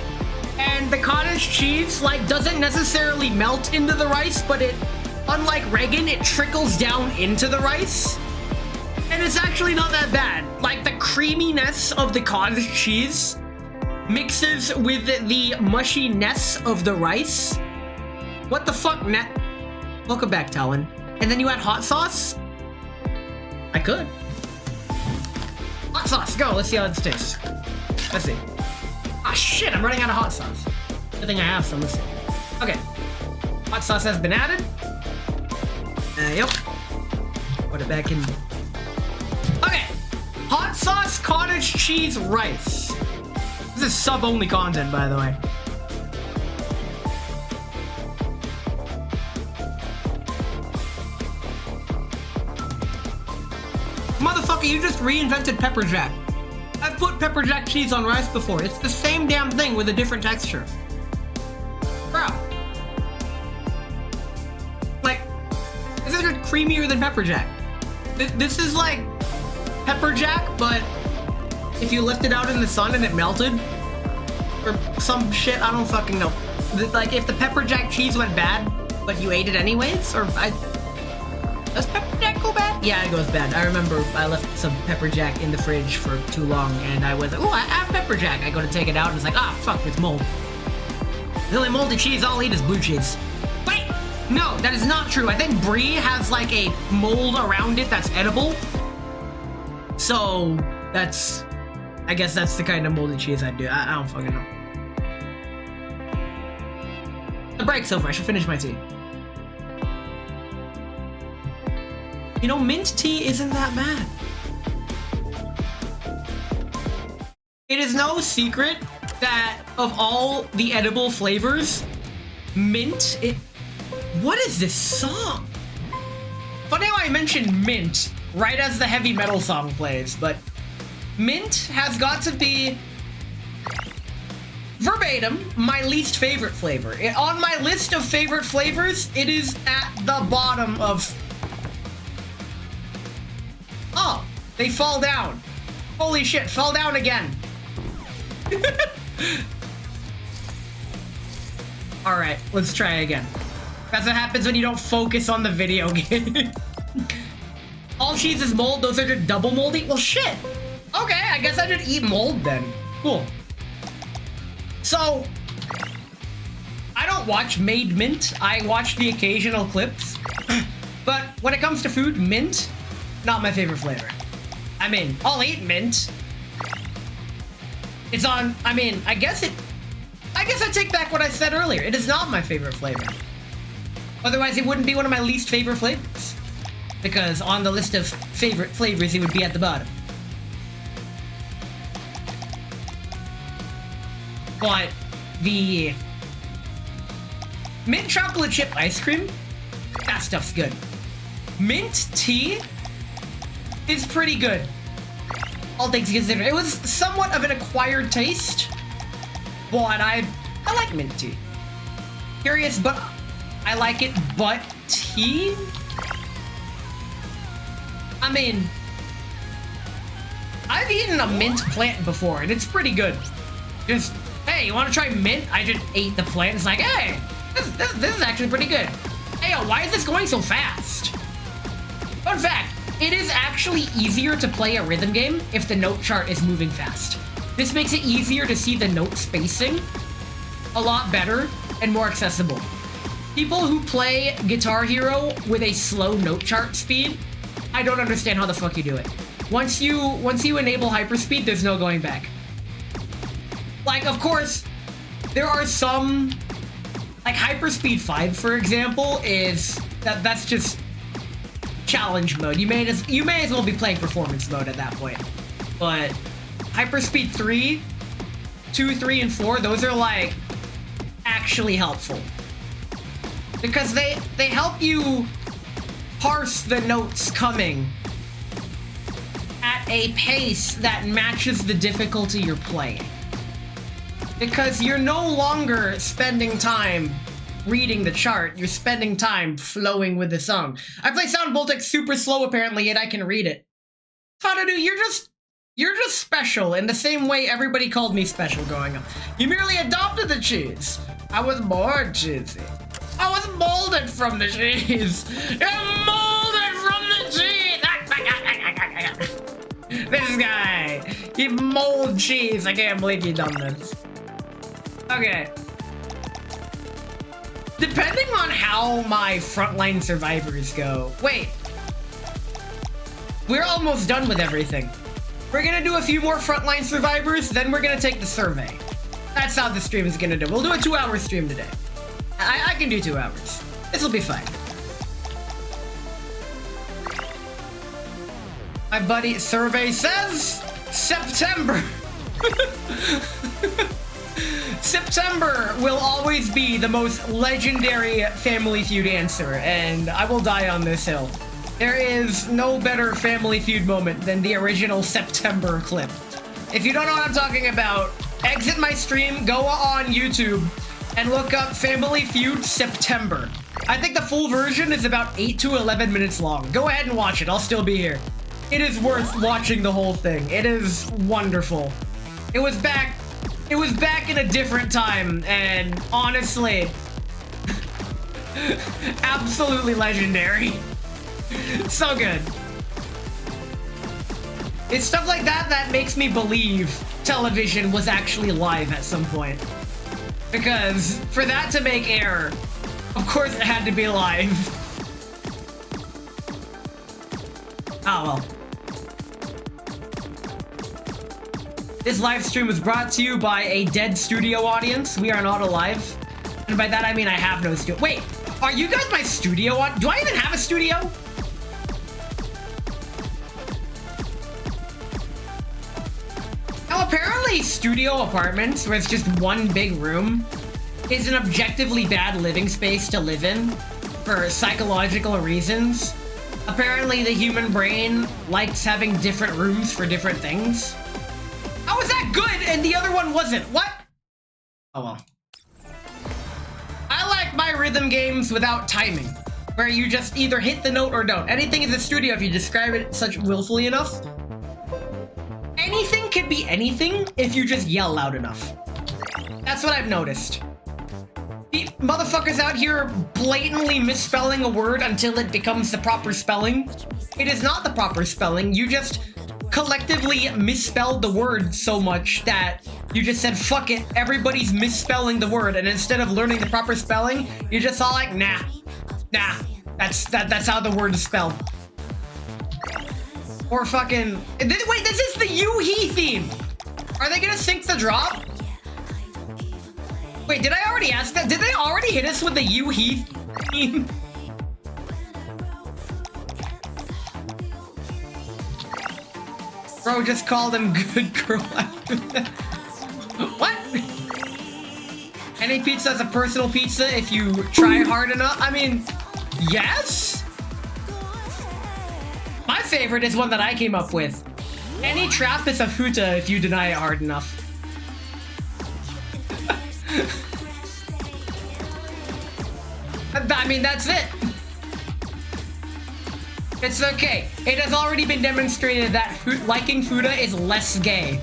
And the cottage cheese, like, doesn't necessarily melt into the rice, but it, unlike Reagan, it trickles down into the rice. And it's actually not that bad. Like, the creaminess of the cottage cheese mixes with the mushiness of the rice. What the fuck, Net? Welcome back, Talon. And then you add hot sauce? I could. Hot sauce, go. Let's see how it tastes. Let's see. Ah, shit, I'm running out of hot sauce. Good thing I have some. Let's see. Okay. Hot sauce has been added. Yep. Put it back in. Okay. Hot sauce, cottage cheese, rice. This is sub-only content, by the way. Motherfucker, you just reinvented pepper jack. I've put pepper jack cheese on rice before. It's the same damn thing with a different texture. Bro. Like, this is creamier than pepper jack. This is like pepper jack, but if you left it out in the sun and it melted, or some shit, I don't fucking know. Like, if the pepper jack cheese went bad, but you ate it anyways, or does pepper jack go bad? Yeah, it goes bad. I remember I left some pepper jack in the fridge for too long, and I was like, oh, I have pepper jack. I go to take it out, and it's like, ah, fuck, it's mold. The only moldy cheese I'll eat is blue cheese. Wait, no, that is not true. I think brie has like a mold around it that's edible. So that's, I guess that's the kind of moldy cheese I'd do. I don't fucking know. The break's over. I should finish my tea. You know, mint tea isn't that bad. It is no secret that of all the edible flavors, mint, what is this song? Funny how I mentioned mint right as the heavy metal song plays, but mint has got to be verbatim my least favorite flavor. On my list of favorite flavors, it is at the bottom of... Oh, they fall down. Holy shit, fell down again. Alright, let's try again. That's what happens when you don't focus on the video game. All cheese is mold, those are just double moldy? Well, shit. Okay, I guess I should eat mold then. Cool. So, I don't watch Made Mint. I watch the occasional clips. But when it comes to food, mint, not my favorite flavor. I mean, I'll eat mint. It's on, I mean, I guess I take back what I said earlier. It is not my favorite flavor. Otherwise, it wouldn't be one of my least favorite flavors. Because on the list of favorite flavors, it would be at the bottom. But the mint chocolate chip ice cream, that stuff's good. Mint tea is pretty good. All things considered. It was somewhat of an acquired taste, but I like mint tea. Curious, but I like it, but tea? I mean, I've eaten a mint plant before, and it's pretty good. Just, hey, you want to try mint? I just ate the plant. It's like, hey, this is actually pretty good. Hey, yo, why is this going so fast? Fun fact, it is actually easier to play a rhythm game if the note chart is moving fast. This makes it easier to see the note spacing a lot better and more accessible. People who play Guitar Hero with a slow note chart speed I don't understand how the fuck you do it. Once you enable hyperspeed, there's no going back. Like, of course, there are some, like hyperspeed 5, for example, is that's just challenge mode. You may as well be playing performance mode at that point. But hyperspeed 3, 2, 3, and 4, those are like actually helpful. Because they help you parse the notes coming at a pace that matches the difficulty you're playing. Because you're no longer spending time reading the chart, you're spending time flowing with the song. I play Sound Voltic super slow apparently, yet I can read it. Hanadu, you're just special in the same way everybody called me special growing up. You merely adopted the cheese. I was born cheesy. I was molded from the cheese. You're molded from the cheese. This guy, he mold cheese. I can't believe you done this. Okay. Depending on how my frontline survivors go. Wait. We're almost done with everything. We're gonna do a few more frontline survivors, then we're gonna take the survey. That's how the stream is gonna do. We'll do a 2-hour stream today. I can do 2 hours. This'll be fine. My buddy survey says September. September will always be the most legendary Family Feud answer, and I will die on this hill. There is no better Family Feud moment than the original September clip. If you don't know what I'm talking about, exit my stream, go on YouTube, and look up Family Feud September. I think the full version is about 8 to 11 minutes long. Go ahead and watch it, I'll still be here. It is worth watching the whole thing. It is wonderful. It was back in a different time, and honestly, absolutely legendary. So good. It's stuff like that that makes me believe television was actually live at some point. Because for that to make air, of course it had to be live. Oh well. This live stream was brought to you by a dead studio audience. We are not alive. And by that I mean I have no studio. Wait, are you guys my studio? Do I even have a studio? Now apparently studio apartments, where it's just one big room, is an objectively bad living space to live in for psychological reasons. Apparently the human brain likes having different rooms for different things. How was that good and the other one wasn't? What? Oh well. I like my rhythm games without timing, where you just either hit the note or don't. Anything is a studio if you describe it such willfully enough. Anything can be anything if you just yell loud enough. That's what I've noticed. The motherfuckers out here blatantly misspelling a word until it becomes the proper spelling. It is not the proper spelling, you just collectively misspelled the word so much that you just said, fuck it, everybody's misspelling the word, and instead of learning the proper spelling, you just all like, nah, that's how the word is spelled. Or fucking, wait, this is the you-he theme! Are they gonna sync the drop? Wait, did I already ask that? Did they already hit us with the you-he theme? Bro just called him good girl after that. What? Any pizza is a personal pizza if you try hard enough? I mean, yes? My favorite is one that I came up with. Any trap is a futa if you deny it hard enough. I mean, that's it. It's okay. It has already been demonstrated that liking Fuda is less gay.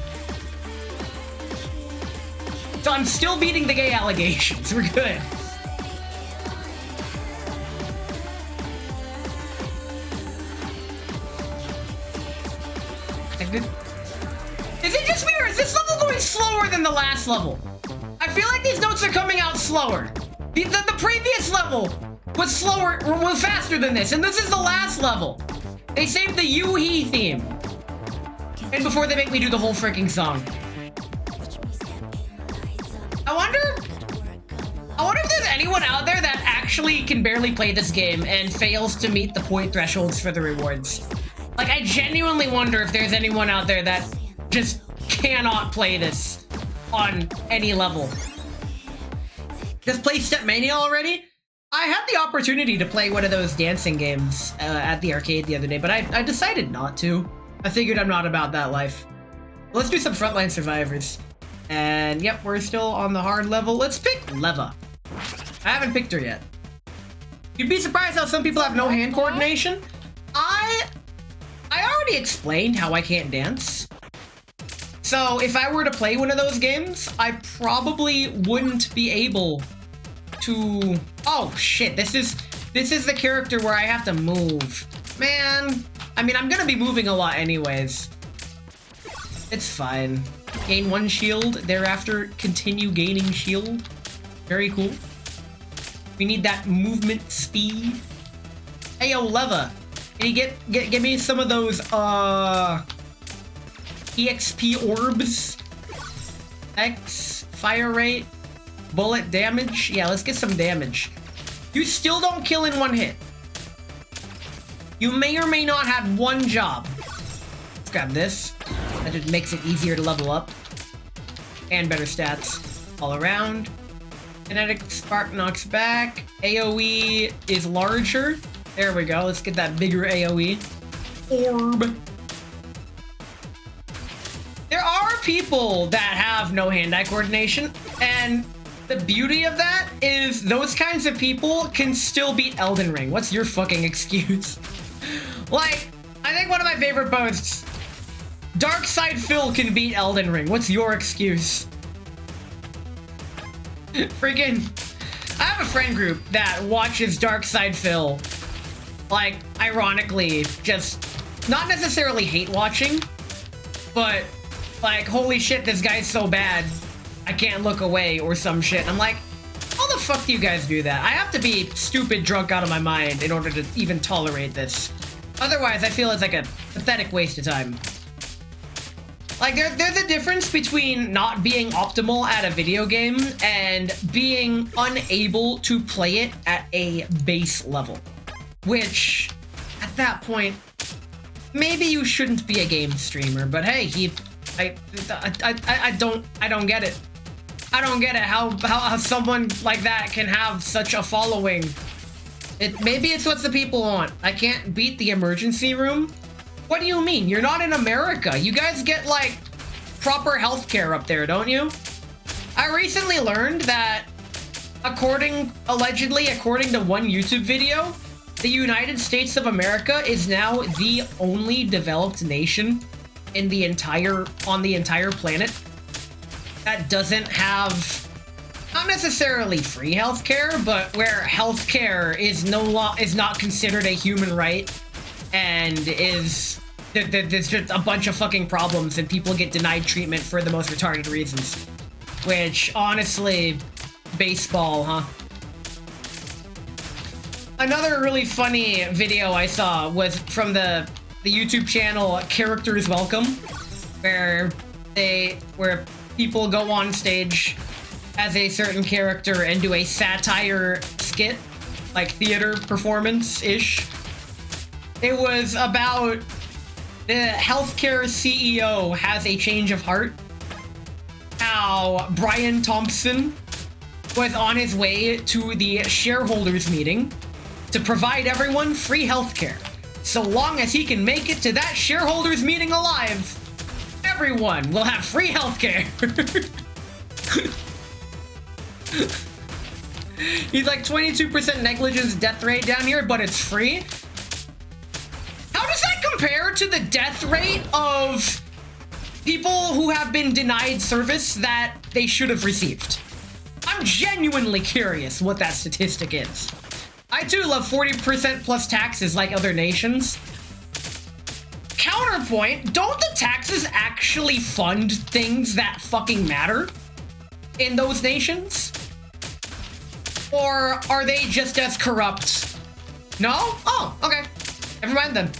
So I'm still beating the gay allegations. We're good. Is it just me or is this level going slower than the last level? I feel like these notes are coming out slower. The previous level was slower, was faster than this, and this is the last level. They saved the Yoo-hee theme. And before they make me do the whole freaking song. I wonder if there's anyone out there that actually can barely play this game and fails to meet the point thresholds for the rewards. Like, I genuinely wonder if there's anyone out there that just cannot play this on any level. Just play Step Mania already? I had the opportunity to play one of those dancing games at the arcade the other day, but I decided not to. I figured I'm not about that life. Let's do some Frontline Survivors. And yep, we're still on the hard level. Let's pick Leva. I haven't picked her yet. You'd be surprised how some people have no hand coordination. I already explained how I can't dance. So if I were to play one of those games, I probably wouldn't be able to... Oh shit, this is the character where I have to move. Man, I mean, I'm gonna be moving a lot anyways. It's fine. Gain 1 shield, thereafter continue gaining shield. Very cool. We need that movement speed. Hey yo, Leva, can you get me some of those EXP orbs? X, fire rate, bullet damage. Yeah, let's get some damage. You still don't kill in 1 hit. You may or may not have 1 job. Let's grab this. That just makes it easier to level up. And better stats all around. Kinetic Spark knocks back. AoE is larger. There we go. Let's get that bigger AoE. Orb. There are people that have no hand-eye coordination, and the beauty of that is those kinds of people can still beat Elden Ring. What's your fucking excuse? Like, I think one of my favorite posts, Darkside Phil can beat Elden Ring. What's your excuse? Freaking, I have a friend group that watches Darkside Phil, like, ironically, just not necessarily hate watching, but like, holy shit, this guy's so bad, I can't look away or some shit. I'm like, how the fuck do you guys do that? I have to be stupid drunk out of my mind in order to even tolerate this. Otherwise, I feel it's like a pathetic waste of time. Like, there's a difference between not being optimal at a video game and being unable to play it at a base level. Which, at that point, maybe you shouldn't be a game streamer, but hey, I don't get it. I don't get it how someone like that can have such a following. Maybe it's what the people want. I can't beat the emergency room. What do you mean? You're not in America. You guys get, like, proper healthcare up there, don't you? I recently learned that, allegedly, according to one YouTube video, the United States of America is now the only developed nation on the entire planet that doesn't have, not necessarily free healthcare, but where healthcare is not considered a human right, and there's just a bunch of fucking problems and people get denied treatment for the most retarded reasons. Which, honestly, baseball, huh? Another really funny video I saw was from the YouTube channel Characters Welcome, where people go on stage as a certain character and do a satire skit, like theater performance-ish. It was about the healthcare CEO has a change of heart. How Brian Thompson was on his way to the shareholders meeting to provide everyone free healthcare. So long as he can make it to that shareholders meeting alive, everyone will have free healthcare. He's like 22% negligence death rate down here, but it's free. How does that compare to the death rate of people who have been denied service that they should have received? I'm genuinely curious what that statistic is. I too love 40% plus taxes like other nations. Counterpoint, don't the taxes actually fund things that fucking matter in those nations? Or are they just as corrupt? No? Oh, okay. Never mind then.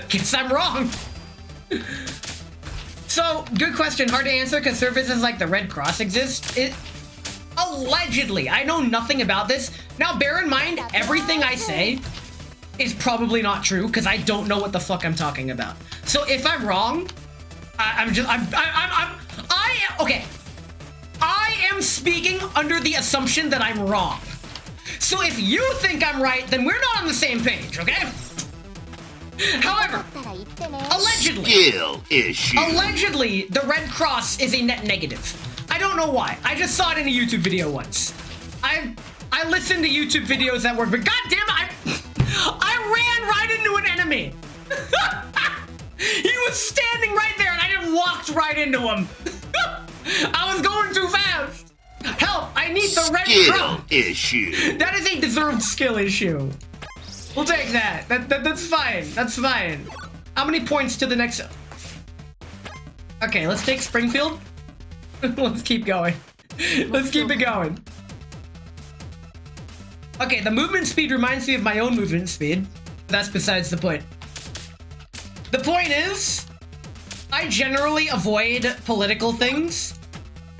Guess I'm wrong. So, good question. Hard to answer because services like the Red Cross exist. Allegedly. I know nothing about this. Now, bear in mind, everything I say is probably not true because I don't know what the fuck I'm talking about. So if I'm wrong, okay. I am speaking under the assumption that I'm wrong. So if you think I'm right, then we're not on the same page, okay? However, allegedly, the Red Cross is a net negative. I don't know why. I just saw it in a YouTube video once. I listened to YouTube videos that work, but goddamn it, I ran right into an enemy. He was standing right there, and I just walked right into him. I was going too fast. Help! I need the Red Cross. Issue. That is a deserved skill issue. We'll take that. That's fine. That's fine. How many points to the next? Okay, let's take Springfield. Let's keep going. Let's keep it going. Okay, the movement speed reminds me of my own movement speed. That's besides the point. The point is, I generally avoid political things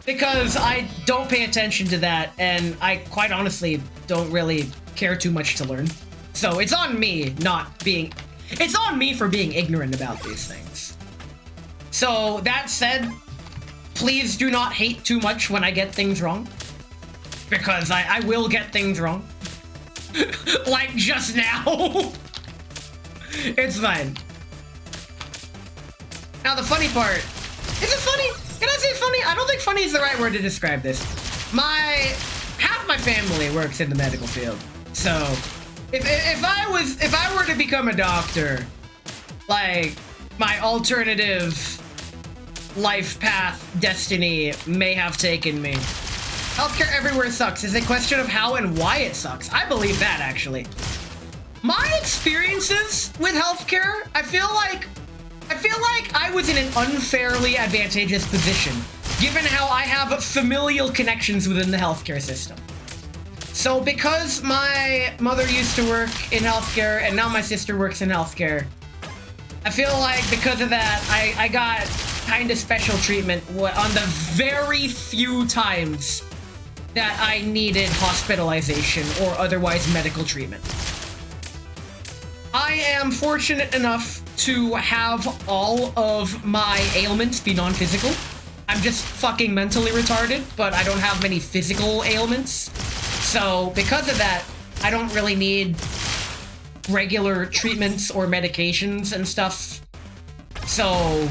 because I don't pay attention to that, and I quite honestly don't really care too much to learn. So it's on me it's on me for being ignorant about these things. So that said, please do not hate too much when I get things wrong, because I will get things wrong. Like just now. It's fine. Now the funny part, is it funny? Can I say funny? I don't think funny is the right word to describe this. Half my family works in the medical field. So if I were to become a doctor, like my alternative life path destiny may have taken me. Healthcare everywhere sucks. It's a question of how and why it sucks. I believe that, actually. My experiences with healthcare, I feel like I was in an unfairly advantageous position, given how I have familial connections within the healthcare system. So because my mother used to work in healthcare and now my sister works in healthcare, I feel like because of that, I got kind of special treatment on the very few times that I needed hospitalization or otherwise medical treatment. I am fortunate enough to have all of my ailments be non-physical. I'm just fucking mentally retarded, but I don't have many physical ailments. So because of that, I don't really need regular treatments or medications and stuff. So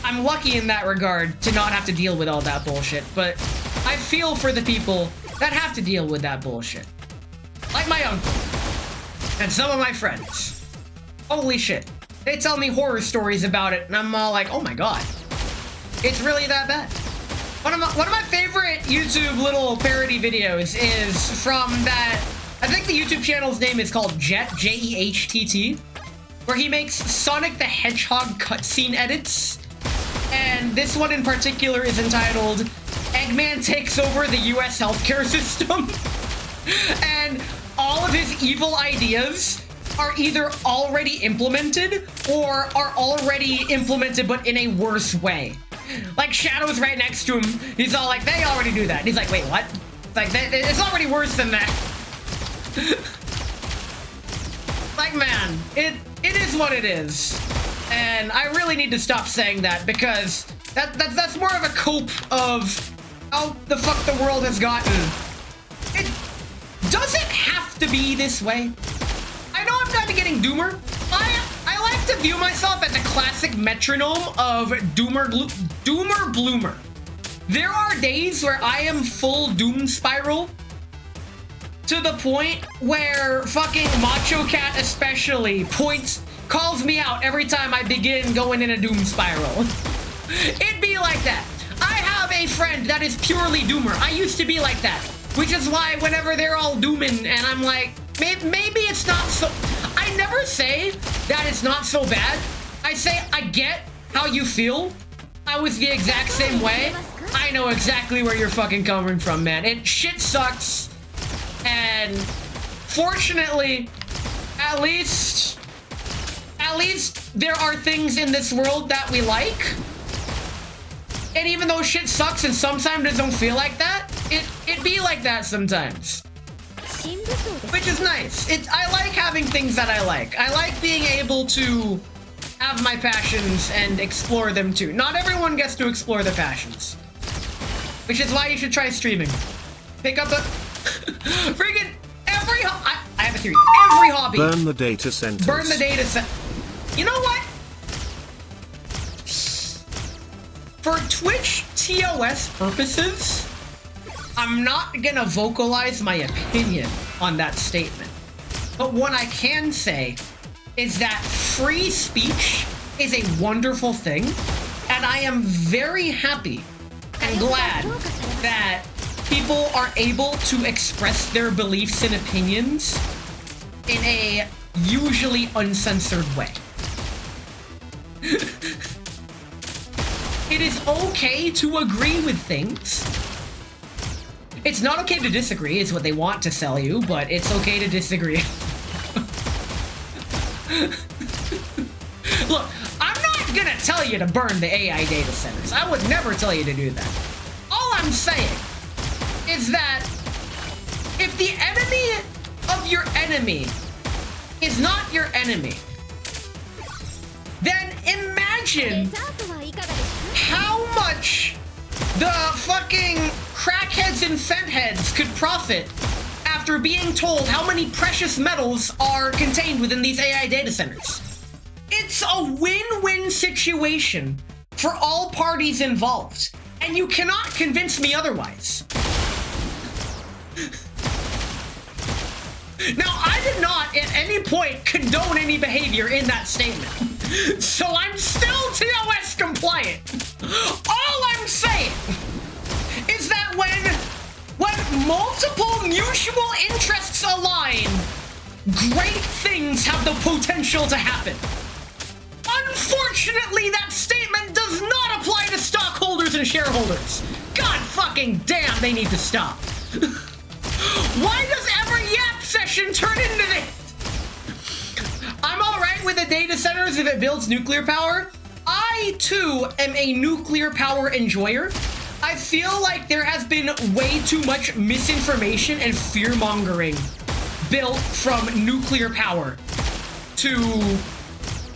I'm lucky in that regard to not have to deal with all that bullshit, but I feel for the people that have to deal with that bullshit. Like my uncle and some of my friends. Holy shit. They tell me horror stories about it and I'm all like, oh my god. It's really that bad. One of my favorite YouTube little parody videos is from that, I think the YouTube channel's name is called Jet, J-E-H-T-T, where he makes Sonic the Hedgehog cutscene edits. And this one in particular is entitled Eggman Takes Over the US Healthcare System. And all of his evil ideas are either already implemented or are already implemented but in a worse way. Like Shadow's right next to him. He's all like, they already do that. And he's like, wait, what? It's like, it's already worse than that. Like, man, it is what it is. And I really need to stop saying that because that's more of a cope of how the fuck the world has gotten. It doesn't have to be this way. I know I'm kind of getting doomer. I like to view myself as a classic metronome of doomer bloomer. There are days where I am full doom spiral to the point where fucking Macho Cat especially calls me out every time I begin going in a doom spiral. It'd be like that. I have a friend that is purely doomer. I used to be like that, which is why whenever they're all dooming and I'm like, maybe it's not so... I never say that it's not so bad. I say, I get how you feel. I was the exact same way. I know exactly where you're fucking coming from, man. Shit sucks. And fortunately, at least at least there are things in this world that we like. And even though shit sucks and sometimes it don't feel like that, it be like that sometimes. Which is nice. I like having things that I like. I like being able to have my passions and explore them too. Not everyone gets to explore their passions. Which is why you should try streaming. Pick up a freaking every I have a theory. Every hobby. Burn the data centers. Burn the data center. You know what? For Twitch TOS purposes, I'm not gonna vocalize my opinion on that statement. But what I can say is that free speech is a wonderful thing, and I am very happy and glad that people are able to express their beliefs and opinions in a usually uncensored way. It is okay to agree with things. It's not okay to disagree, is what they want to sell you, but it's okay to disagree. Look, I'm not gonna tell you to burn the AI data centers. I would never tell you to do that. All I'm saying is that if the enemy of your enemy is not your enemy, then imagine how much the fucking crackheads and fentheads could profit after being told how many precious metals are contained within these AI data centers. It's a win-win situation for all parties involved, and you cannot convince me otherwise. Now, I did not at any point condone any behavior in that statement, so I'm still TOS compliant. All I'm saying is that when multiple mutual interests align, great things have the potential to happen. Unfortunately, that statement does not apply to stockholders and shareholders. God fucking damn, they need to stop. Why does every yap session turn into this? I'm alright with the data centers if it builds nuclear power. I, too, am a nuclear power enjoyer. I feel like there has been way too much misinformation and fear-mongering built from nuclear power to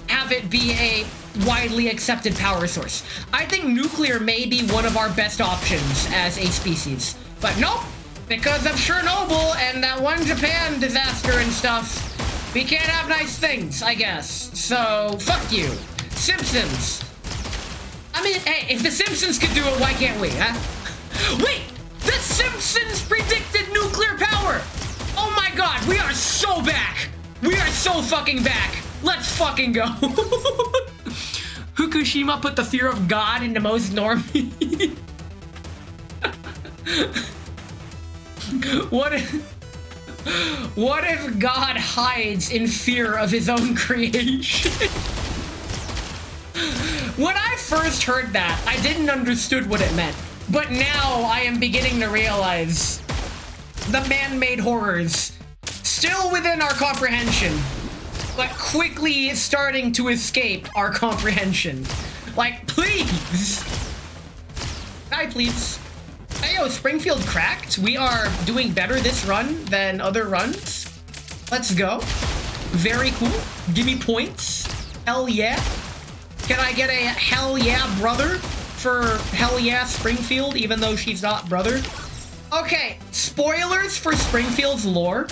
have it be a widely accepted power source. I think nuclear may be one of our best options as a species. But nope, because of Chernobyl and that one Japan disaster and stuff, we can't have nice things, I guess. So, fuck you. Simpsons. I mean, hey, if the Simpsons could do it, why can't we, huh? Wait! The Simpsons predicted nuclear power! Oh my god, we are so back! We are so fucking back! Let's fucking go! Fukushima put the fear of God into most normies. What if God hides in fear of his own creation? When I first heard that, I didn't understood what it meant. But now I am beginning to realize the man-made horrors still within our comprehension, but quickly starting to escape our comprehension. Like, please. Hi, please. Hey, yo, Springfield cracked. We are doing better this run than other runs. Let's go. Very cool. Give me points. Hell yeah. Can I get a hell yeah brother for hell yeah Springfield, even though she's not brother? Okay, spoilers for Springfield's lore,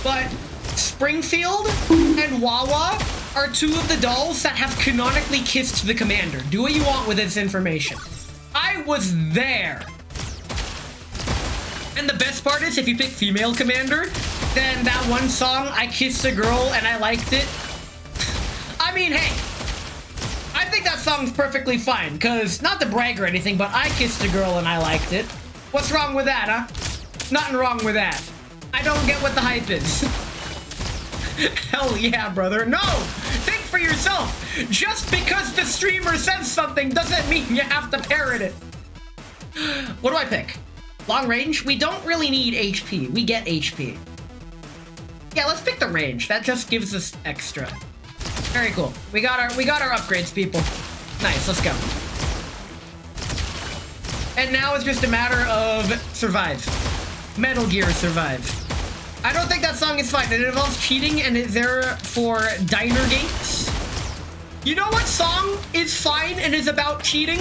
but Springfield and Wawa are two of the dolls that have canonically kissed the commander. Do what you want with this information. I was there. And the best part is, if you pick female commander, then that one song, I Kissed a Girl and I Liked It. I mean, hey, I think that song's perfectly fine, because, not to brag or anything, but I kissed a girl and I liked it. What's wrong with that, huh? Nothing wrong with that. I don't get what the hype is. Hell yeah, brother. No! Think for yourself! Just because the streamer says something doesn't mean you have to parrot it. What do I pick? Long range? We don't really need HP. We get HP. Yeah, let's pick the range. That just gives us extra. Very cool. We got our upgrades, people. Nice, let's go. And now it's just a matter of survive. Metal Gear Survive. I don't think that song is fine. It involves cheating and is there for diner games. You know what song is fine and is about cheating?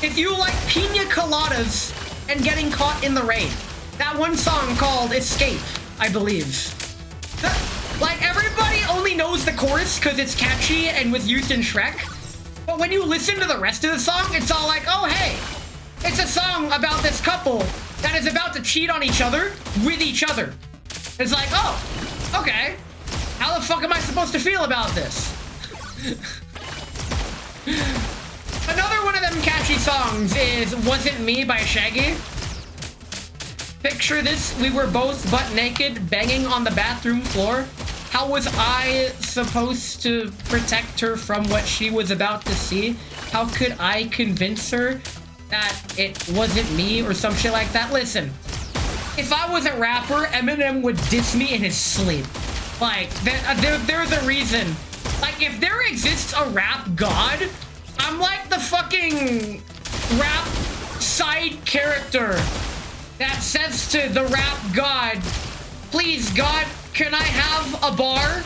If you like pina coladas and getting caught in the rain. That one song called Escape, I believe. Like, everybody only knows the chorus because it's catchy and was used in Shrek. But when you listen to the rest of the song, it's all like, oh, hey, it's a song about this couple that is about to cheat on each other with each other. It's like, oh, okay. How the fuck am I supposed to feel about this? Another one of them catchy songs is Wasn't Me by Shaggy. Picture this, we were both butt naked, banging on the bathroom floor. How was I supposed to protect her from what she was about to see? How could I convince her that it wasn't me or some shit like that? Listen, if I was a rapper, Eminem would diss me in his sleep. Like, there's a reason. Like, if there exists a rap god, I'm like the fucking rap side character that says to the rap god, please God, can I have a bar?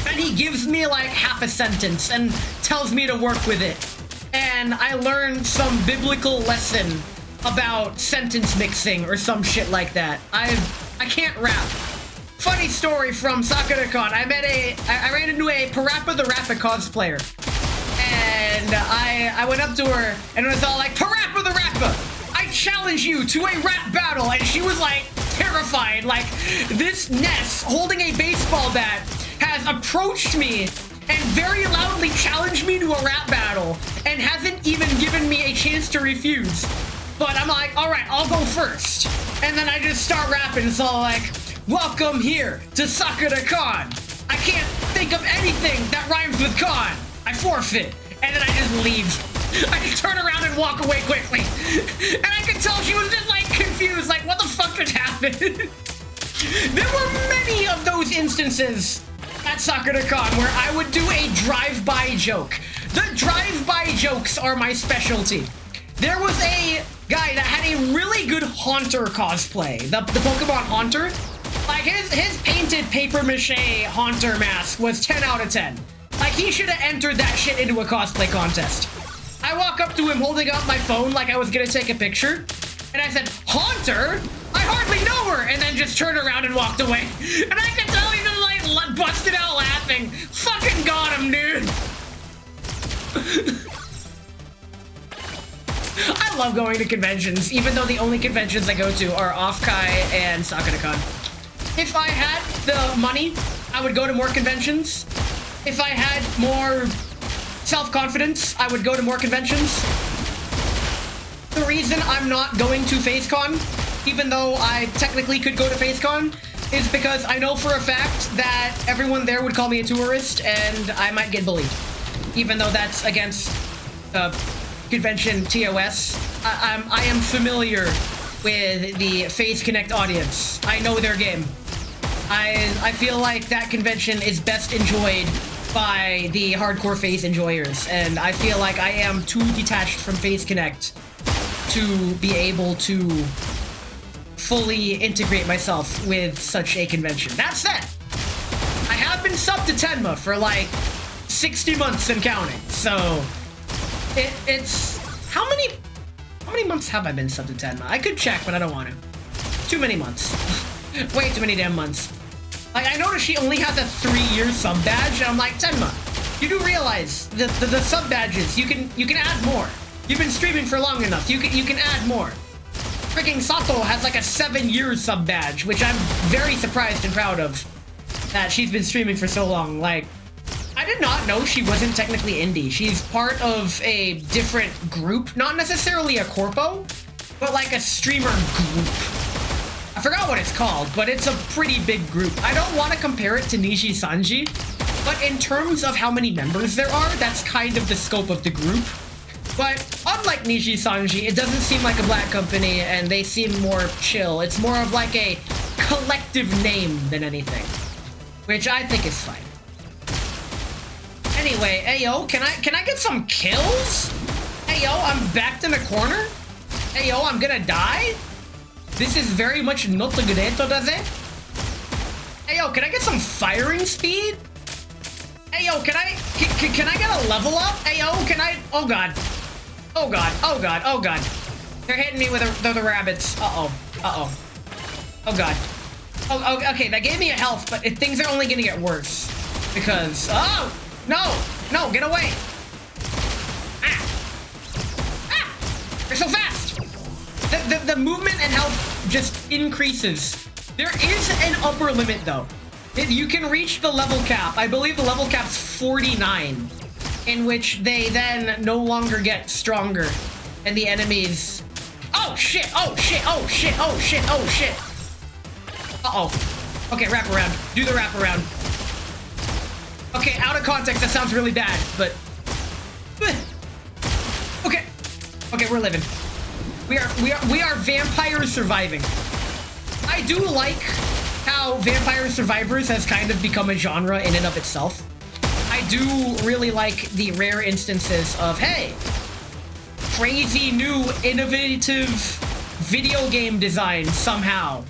And he gives me like half a sentence and tells me to work with it. And I learned some biblical lesson about sentence mixing or some shit like that. I can't rap. Funny story from SakuraCon. I ran into a Parappa the Rapper cosplayer. And I went up to her and it was all like, Parappa the Rapper, I challenge you to a rap battle. And she was like terrified. Like, this Ness holding a baseball bat has approached me and very loudly challenged me to a rap battle and hasn't even given me a chance to refuse. But I'm like, all right, I'll go first. And then I just start rapping. It's all like, welcome here to SakuraCon. I can't think of anything that rhymes with con. I forfeit. And then I just leave. I just turn around and walk away quickly. And I could tell she was just like confused, like what the fuck just happened? There were many of those instances at SakuraCon where I would do a drive-by joke. The drive-by jokes are my specialty. There was a guy that had a really good Haunter cosplay, the Pokemon Haunter. Like his painted paper mache Haunter mask was 10 out of 10. Like he should have entered that shit into a cosplay contest. I walk up to him holding up my phone like I was gonna take a picture. And I said, Haunter? I hardly know her. And then just turned around and walked away. And I could tell he just like busted out laughing. Fucking got him, dude. I love going to conventions, even though the only conventions I go to are Off-Kai and SakuraCon. If I had the money, I would go to more conventions. If I had more self-confidence, I would go to more conventions. The reason I'm not going to FaceCon, even though I technically could go to FaceCon, is because I know for a fact that everyone there would call me a tourist and I might get bullied. Even though that's against convention TOS. I am familiar with the Face Connect audience. I know their game. I feel like that convention is best enjoyed by the hardcore Face enjoyers, and I feel like I am too detached from Face Connect to be able to fully integrate myself with such a convention. That said, I have been subbed to Tenma for like 60 months and counting, so it's how many months have I been subbed to Tenma? I could check, but I don't want to. Too many months. Way too many damn months. Like, I noticed she only has a 3-year sub badge, and I'm like, Tenma, you do realize the sub badges, you can add more. You've been streaming for long enough, you can add more. Freaking Sato has like a 7-year sub badge, which I'm very surprised and proud of. That she's been streaming for so long. Like, I did not know she wasn't technically indie. She's part of a different group, not necessarily a corpo, but like a streamer group. I forgot what it's called, but it's a pretty big group. I don't want to compare it to Nishi Sanji, but in terms of how many members there are, that's kind of the scope of the group. But unlike Nishi Sanji, it doesn't seem like a black company, and they seem more chill. It's more of like a collective name than anything, which I think is fine. Anyway, ayo, can I get some kills? Ayo, I'm backed in a corner. Ayo, I'm gonna die. This is very much not a greto, does it? Ayo, can I get some firing speed? Ayo, can I get a level up? Ayo, can I? Oh god. Oh god. Oh god. Oh god. They're hitting me with the rabbits. Uh-oh. Uh-oh. Oh god. Oh, okay, that gave me a health, but things are only gonna get worse. Because, oh! No! No, get away! Ah! Ah! They're so fast! The movement and health just increases. There is an upper limit, though. You can reach the level cap. I believe the level cap's 49, in which they then no longer get stronger, and the enemies... Oh, shit! Oh, shit! Oh, shit! Oh, shit! Oh, shit! Uh-oh. Okay, wrap around. Do the wrap around. Okay, out of context, that sounds really bad, but... Okay. Okay, we're living. We are vampire surviving. I do like how Vampire Survivors has kind of become a genre in and of itself. I do really like the rare instances of, hey, crazy new innovative video game design somehow.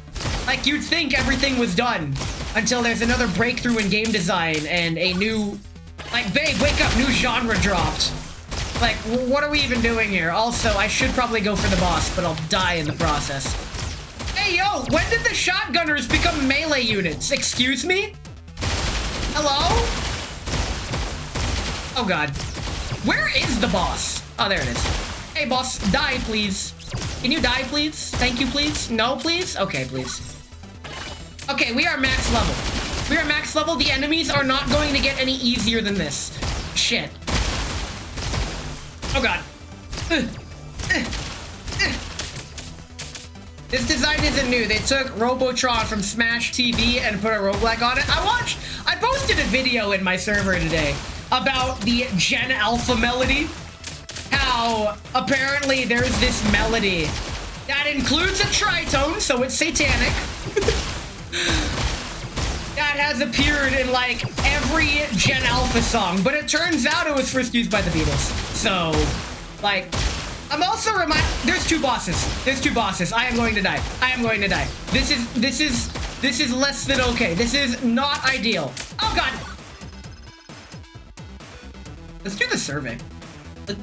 Like, you'd think everything was done until there's another breakthrough in game design and a new, like, babe, wake up, new genre dropped. Like, what are we even doing here? Also, I should probably go for the boss, but I'll die in the process. Hey, yo, when did the shotgunners become melee units? Excuse me? Hello? Oh, God. Where is the boss? Oh, there it is. Hey, boss, die, please. Can you die, please? Thank you, please? No, please? Okay, please. Okay, we are max level. We are max level. The enemies are not going to get any easier than this. Shit. Oh, God. This design isn't new. They took Robotron from Smash TV and put a roguelike on it. I posted a video in my server today about the Gen Alpha melody. How apparently there's this melody that includes a tritone, so it's satanic. That has appeared in like every Gen Alpha song, but it turns out it was first used by the Beatles. So, like, I'm also there's two bosses. There's two bosses. I am going to die. I am going to die. This is less than okay. This is not ideal. Oh God. Let's do the survey.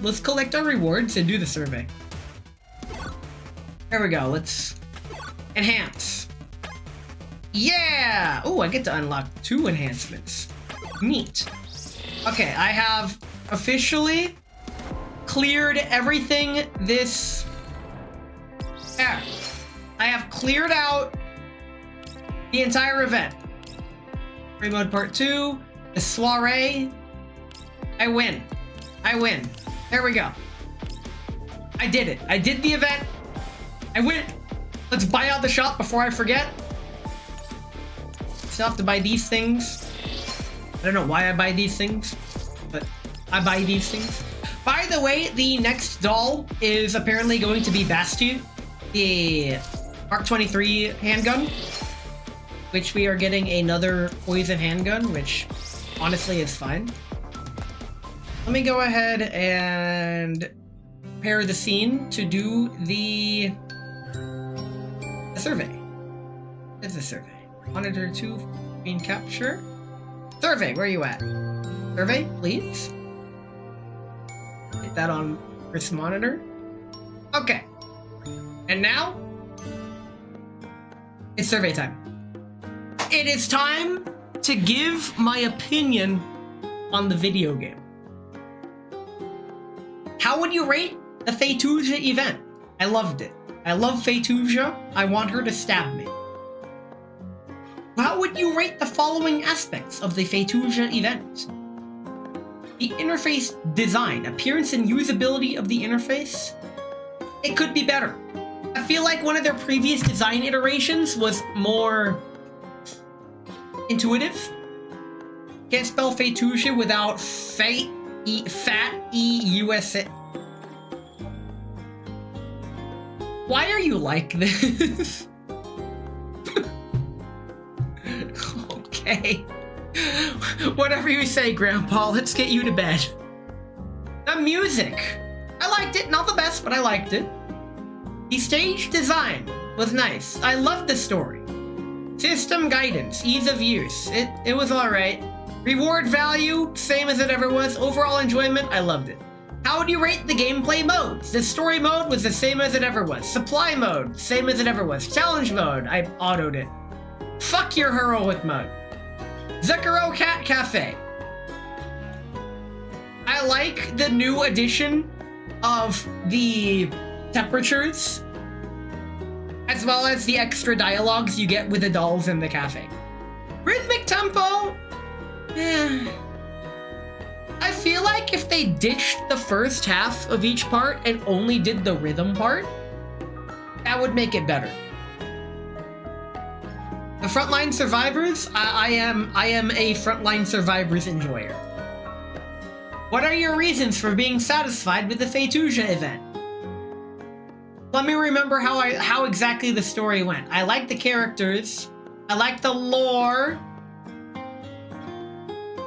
Let's collect our rewards and do the survey. There we go. Let's enhance. Yeah! Oh, I get to unlock 2 enhancements. Neat. Okay, I have officially cleared everything this... Yeah. I have cleared out the entire event. Free mode part 2. The soiree. I win. I win. There we go. I did it. I did the event. I win. Let's buy out the shop before I forget. Still have to buy these things. I don't know why I buy these things, but I buy these things. By the way, the next doll is apparently going to be Bastille, the Mark 23 handgun, which we are getting another poison handgun, which honestly is fine. Let me go ahead and prepare the scene to do the survey. It's a survey. Monitor 2, screen capture. Survey, where are you at? Survey, please. Hit that on this monitor. Okay. And now, it's survey time. It is time to give my opinion on the video game. How would you rate the Phaetusa event? I loved it. I love Phaetusa. I want her to stab me. How would you rate the following aspects of the Phaetusa event? The interface design, appearance and usability of the interface. It could be better. I feel like one of their previous design iterations was more intuitive. Can't spell Phaetusa without fat E-U-S-A. Why are you like this? Okay. Whatever you say, Grandpa, let's get you to bed. The music. I liked it. Not the best, but I liked it. The stage design was nice. I loved the story. System guidance, ease of use. It was alright. Reward value, same as it ever was. Overall enjoyment, I loved it. How would you rate the gameplay modes? The story mode was the same as it ever was. Supply mode, same as it ever was. Challenge mode, I autoed it. Fuck your heroic mode. Zekiro Cat Cafe. I like the new addition of the temperatures, as well as the extra dialogues you get with the dolls in the cafe. Rhythmic tempo, I feel like if they ditched the first half of each part and only did the rhythm part, that would make it better. The Frontline Survivors, I am a Frontline Survivors enjoyer. What are your reasons for being satisfied with the Phaetusa event? Let me remember how exactly the story went. I like the characters. I like the lore.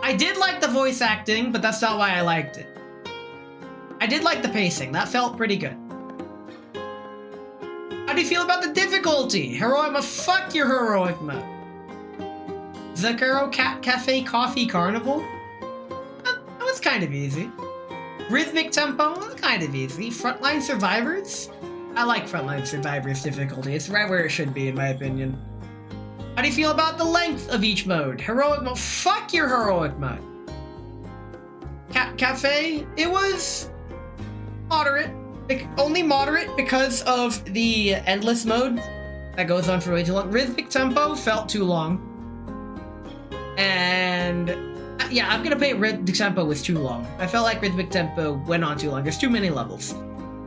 I did like the voice acting, but that's not why I liked it. I did like the pacing. That felt pretty good. How do you feel about the difficulty? Heroic, fuck your heroic mode. Zekiro Cat Cafe Coffee Carnival? That was kind of easy. Rhythmic tempo was kind of easy. Frontline Survivors? I like Frontline Survivors difficulty. It's right where it should be, in my opinion. How do you feel about the length of each mode? Heroic mode? Fuck your heroic mode. Cafe? It was moderate. Only moderate because of the endless mode that goes on for way too long. Rhythmic tempo felt too long. And yeah, I'm gonna pay Rhythmic tempo was too long. I felt like Rhythmic tempo went on too long. There's too many levels.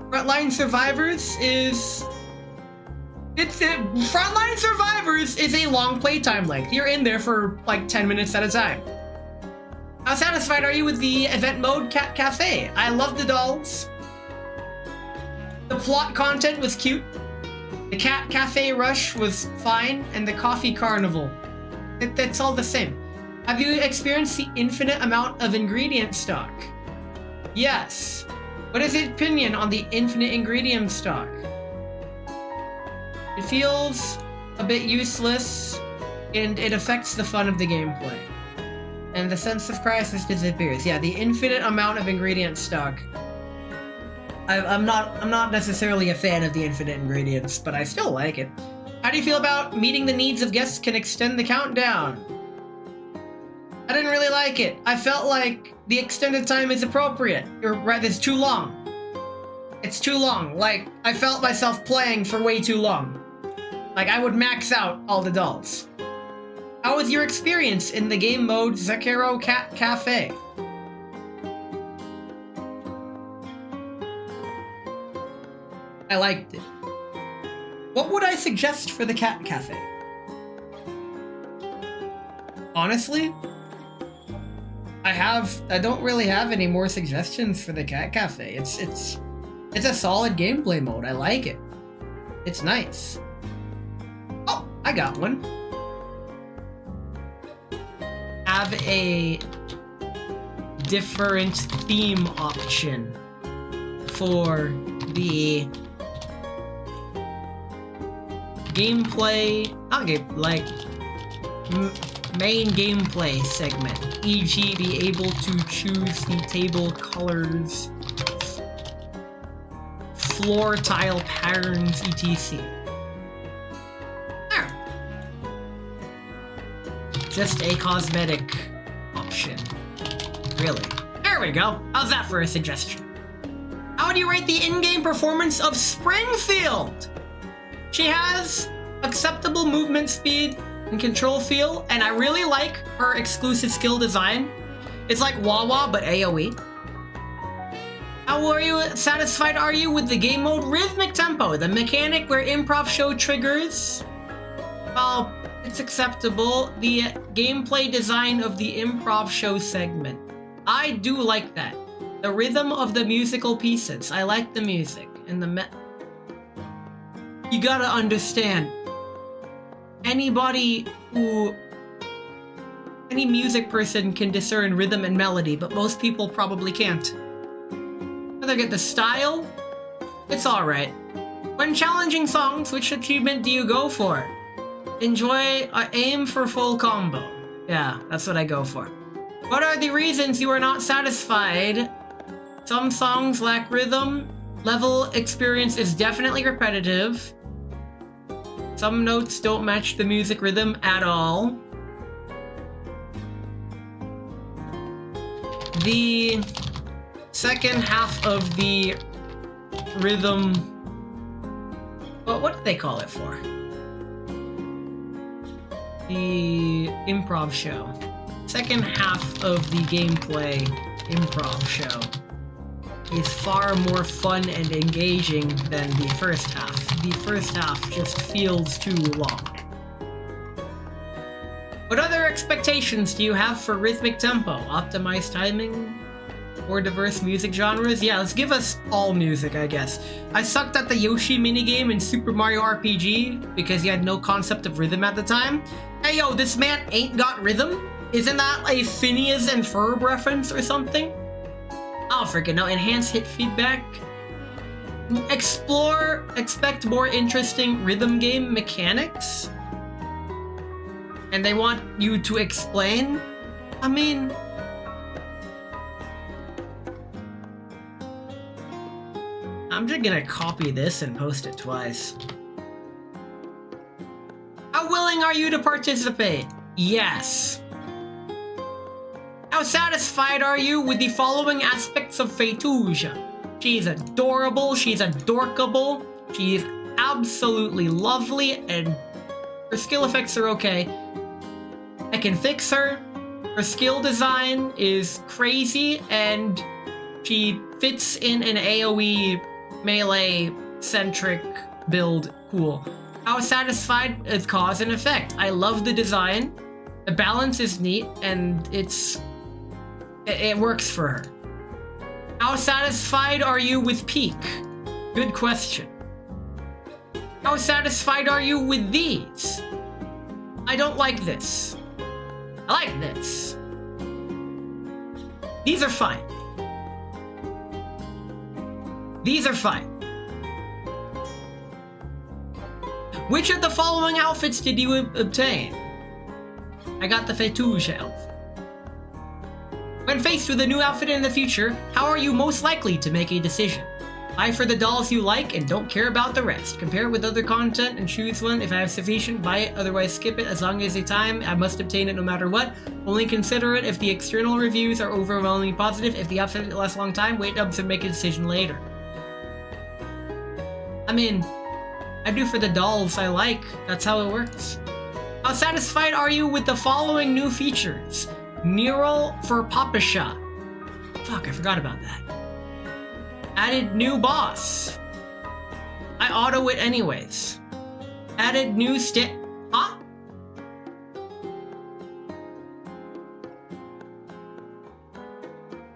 Frontline Survivors is... Frontline Survivors is a long playtime length. You're in there for like 10 minutes at a time. How satisfied are you with the event mode cafe? I love the dolls. The plot content was cute. The cat cafe rush was fine, and the coffee carnival. It's all the same. Have you experienced the infinite amount of ingredient stock? Yes. What is your opinion on the infinite ingredient stock? It feels a bit useless, and it affects the fun of the gameplay. And the sense of crisis disappears. Yeah, the infinite amount of ingredient stock. I'm not necessarily a fan of the infinite ingredients, but I still like it. How do you feel about meeting the needs of guests can extend the countdown? I didn't really like it. I felt like the extended time is appropriate, or rather, it's too long. It's too long. Like, I felt myself playing for way too long. Like, I would max out all the dolls. How was your experience in the game mode Zekiro Cat Cafe? I liked it. What would I suggest for the Cat Cafe? Honestly, I don't really have any more suggestions for the Cat Cafe. It's a solid gameplay mode. I like it. It's nice. Oh, I got one. Have a different theme option for the gameplay, main gameplay segment, e.g. be able to choose the table colors, floor tile patterns, etc. Just a cosmetic option. Really. There we go. How's that for a suggestion? How would you rate the in-game performance of Springfield? She has acceptable movement speed and control feel, and I really like her exclusive skill design. It's like Wawa, but AoE. How satisfied are you with the game mode Rhythmic Tempo, the mechanic where improv show triggers? Well, it's acceptable. The gameplay design of the improv show segment. I do like that. The rhythm of the musical pieces. I like the music and the You gotta understand, anybody who Any music person can discern rhythm and melody, but most people probably can't. Whether get the style, it's alright. When challenging songs, which achievement do you go for? Enjoy, aim for full combo. Yeah, that's what I go for. What are the reasons you are not satisfied? Some songs lack rhythm. Level experience is definitely repetitive. Some notes don't match the music rhythm at all. The second half of the rhythm... what do they call it for? The improv show. Second half of the gameplay improv show is far more fun and engaging than the first half. The first half just feels too long. What other expectations do you have for rhythmic tempo? Optimized timing? More diverse music genres? Yeah, let's give us all music, I guess. I sucked at the Yoshi minigame in Super Mario RPG because he had no concept of rhythm at the time. Hey yo, this man ain't got rhythm? Isn't that a Phineas and Ferb reference or something? I don't freaking know. Enhance hit feedback. Expect more interesting rhythm game mechanics. And they want you to explain? I mean... I'm just gonna copy this and post it twice. How willing are you to participate? Yes. How satisfied are you with the following aspects of Phaetusa? She's adorable, she's adorkable, she's absolutely lovely, and her skill effects are okay. I can fix her. Her skill design is crazy, and she fits in an AoE melee-centric build. Cool. How satisfied is cause and effect? I love the design. The balance is neat, and it works for her. How satisfied are you with peak? Good question. How satisfied are you with these? I don't like this. I like this. These are fine. These are fine. Which of the following outfits did you obtain? I got the Phaetusa outfit. When faced with a new outfit in the future, how are you most likely to make a decision? Buy for the dolls you like and don't care about the rest. Compare it with other content and choose one. If I have sufficient, buy it, otherwise skip it. As long as the time, I must obtain it no matter what. Only consider it if the external reviews are overwhelmingly positive. If the outfit lasts a long time, wait up to make a decision later. I mean, I do for the dolls I like. That's how it works. How satisfied are you with the following new features? Neural for Phaetusa. Fuck, I forgot about that. Added new boss. I auto it anyways. Added new Huh?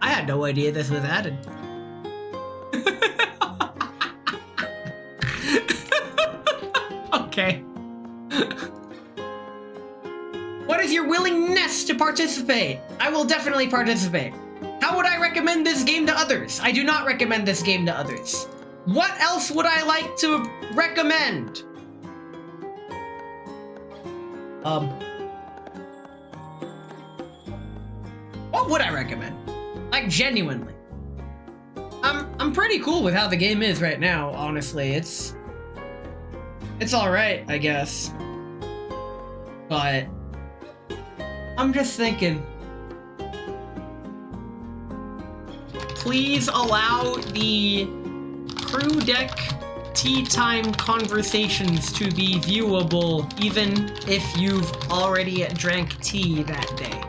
I had no idea this was added. Okay. What is your willingness to participate? I will definitely participate. How would I recommend this game to others? I do not recommend this game to others. What else would I like to recommend? What would I recommend? Like, genuinely. I'm pretty cool with how the game is right now, honestly. It's alright, I guess. But I'm just thinking, please allow the crew deck tea time conversations to be viewable even if you've already drank tea that day.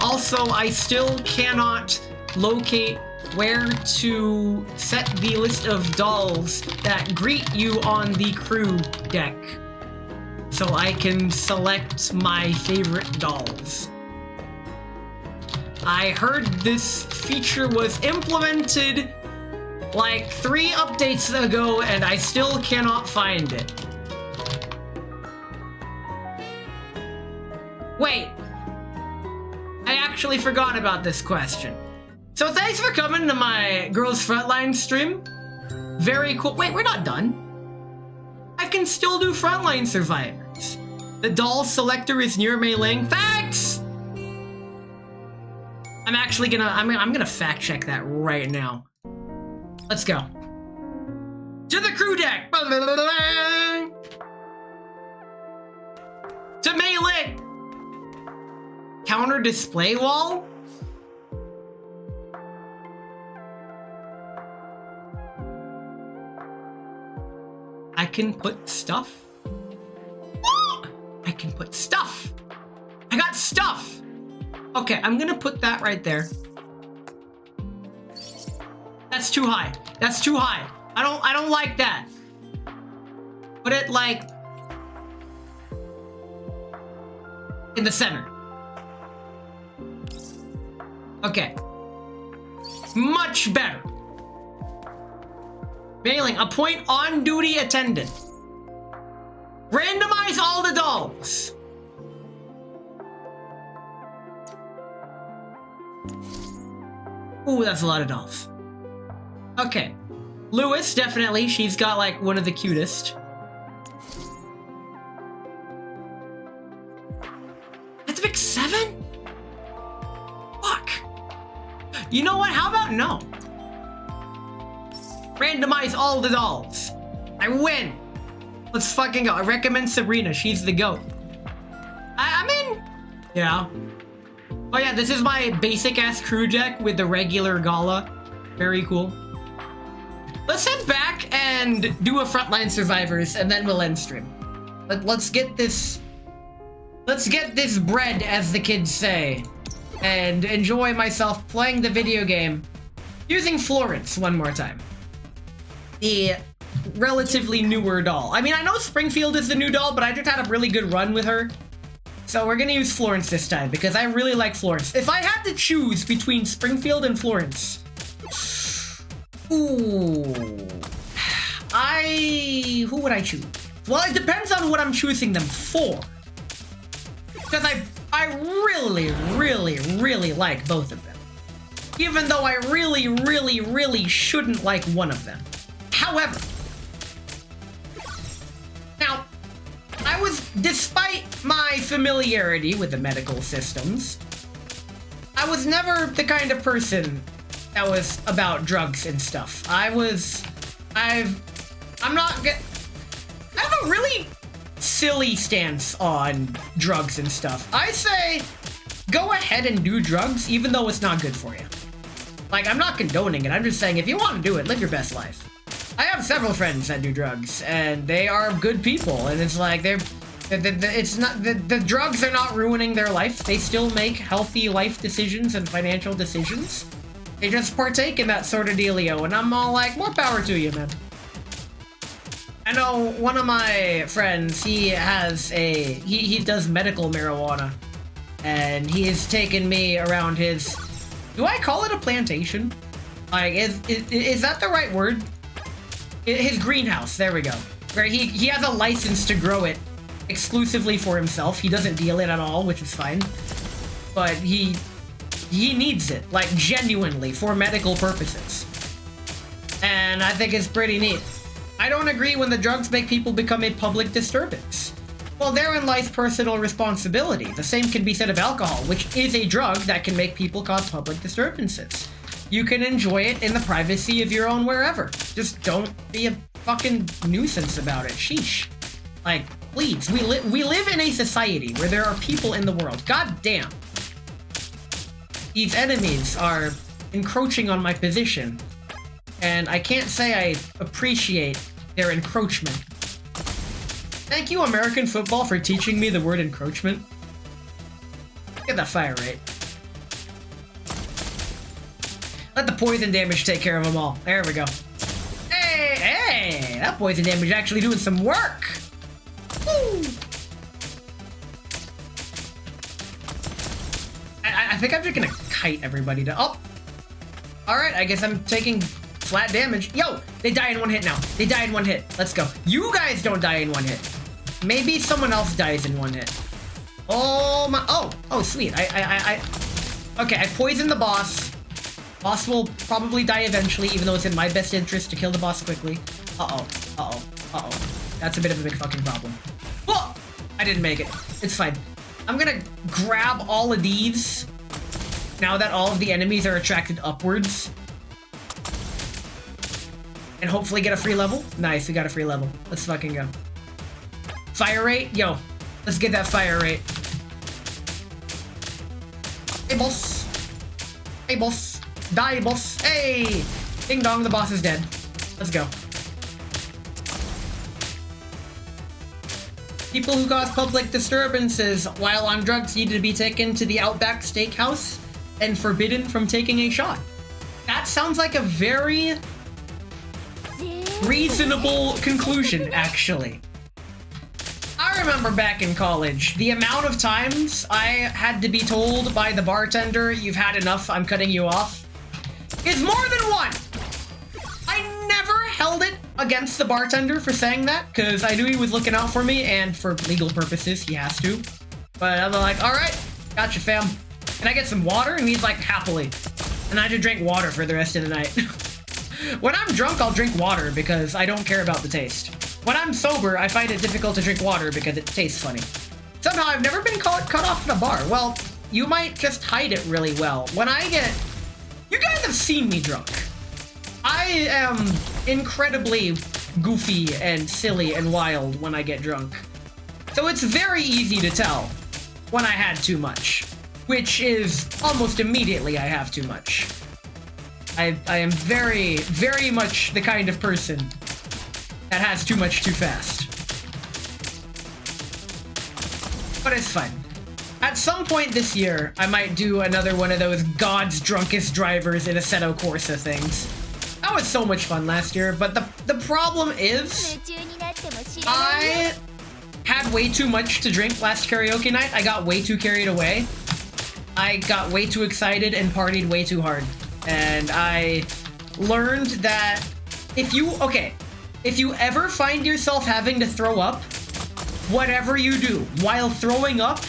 Also, I still cannot locate where to set the list of dolls that greet you on the crew deck, so I can select my favorite dolls. I heard this feature was implemented like 3 updates ago, and I still cannot find it. Wait. I actually forgot about this question. So thanks for coming to my Girls Frontline stream. Very cool. Wait, we're not done. I can still do Frontline Survivors. The doll selector is near Mei Ling. Thanks! I'm actually gonna, I'm gonna fact check that right now. Let's go. To the crew deck! To Mei Ling! Counter display wall? I can put stuff? I can put stuff! I got stuff! Okay, I'm gonna put that right there. That's too high. That's too high. I don't like that. Put it like in the center. Okay. Much better. Mailing, appoint on-duty attendant. Randomize all the dolls. Ooh, that's a lot of dolls. Okay. Lewis, definitely. She's got, like, one of the cutest. That's a big 7? Fuck. You know what? How about no? Randomize all the dolls. I win. Let's fucking go. I recommend Sabrina. She's the GOAT. I mean, yeah. Oh yeah, this is my basic ass crew deck with the regular gala. Very cool. Let's head back and do a Frontline Survivors and then we'll end stream. Let's get this bread, as the kids say, and enjoy myself playing the video game using Florence one more time. The relatively newer doll. I mean, I know Springfield is the new doll, but I just had a really good run with her. So we're gonna use Florence this time, because I really like Florence. If I had to choose between Springfield and Florence... Ooh... Who would I choose? Well, it depends on what I'm choosing them for. Because I really, really, really like both of them. Even though I really, really, really shouldn't like one of them. However, now, despite my familiarity with the medical systems, I was never the kind of person that was about drugs and stuff. I have a really silly stance on drugs and stuff. I say, go ahead and do drugs, even though it's not good for you. Like, I'm not condoning it, I'm just saying, if you want to do it, live your best life. I have several friends that do drugs, and they are good people, and it's like, the drugs are not ruining their life. They still make healthy life decisions and financial decisions. They just partake in that sort of dealio, and I'm all like, more power to you, man. I know one of my friends, he does medical marijuana, and he has taken me around his, do I call it a plantation? Like, is that the right word? His greenhouse, there we go. Where he has a license to grow it exclusively for himself. He doesn't deal it at all, which is fine. But he needs it, like, genuinely, for medical purposes. And I think it's pretty neat. I don't agree when the drugs make people become a public disturbance. Well, therein lies personal responsibility. The same can be said of alcohol, which is a drug that can make people cause public disturbances. You can enjoy it in the privacy of your own wherever. Just don't be a fucking nuisance about it. Sheesh. Like, please, we live in a society where there are people in the world. God damn. These enemies are encroaching on my position. And I can't say I appreciate their encroachment. Thank you, American football, for teaching me the word encroachment. Get that fire rate. Let the poison damage take care of them all. There we go. Hey, that poison damage actually doing some work. Woo. I think I'm just gonna kite everybody to. Oh, all right. I guess I'm taking flat damage. Yo, they die in one hit now. They die in one hit. Let's go. You guys don't die in one hit. Maybe someone else dies in one hit. Oh my, oh, sweet. Okay, I poisoned the boss. Boss will probably die eventually, even though it's in my best interest to kill the boss quickly. Uh-oh. That's a bit of a big fucking problem. Oh! I didn't make it. It's fine. I'm gonna grab all of these now that all of the enemies are attracted upwards. And hopefully get a free level. Nice, we got a free level. Let's fucking go. Fire rate? Yo, let's get that fire rate. Hey, boss. Hey, boss. Die, boss. Hey! Ding dong, the boss is dead. Let's go. People who cause public disturbances while on drugs need to be taken to the Outback Steakhouse and forbidden from taking a shot. That sounds like a very reasonable conclusion, actually. I remember back in college, the amount of times I had to be told by the bartender, "You've had enough, I'm cutting you off," is more than one. I never held it against the bartender for saying that, because I knew he was looking out for me, and for legal purposes, he has to. But I'm like, alright, gotcha, fam. Can I get some water? And he's like, happily. And I just drank water for the rest of the night. When I'm drunk, I'll drink water because I don't care about the taste. When I'm sober, I find it difficult to drink water because it tastes funny. Somehow, I've never been cut off at a bar. Well, you might just hide it really well. When I get... You guys have seen me drunk. I am incredibly goofy and silly and wild when I get drunk. So it's very easy to tell when I had too much, which is almost immediately I have too much. I am very, very much the kind of person that has too much too fast. But it's fine. At some point this year, I might do another one of those God's drunkest drivers in Assetto Corsa things. That was so much fun last year, but the problem is I had way too much to drink last karaoke night. I got way too carried away. I got way too excited and partied way too hard. And I learned that if you ever find yourself having to throw up, whatever you do while throwing up,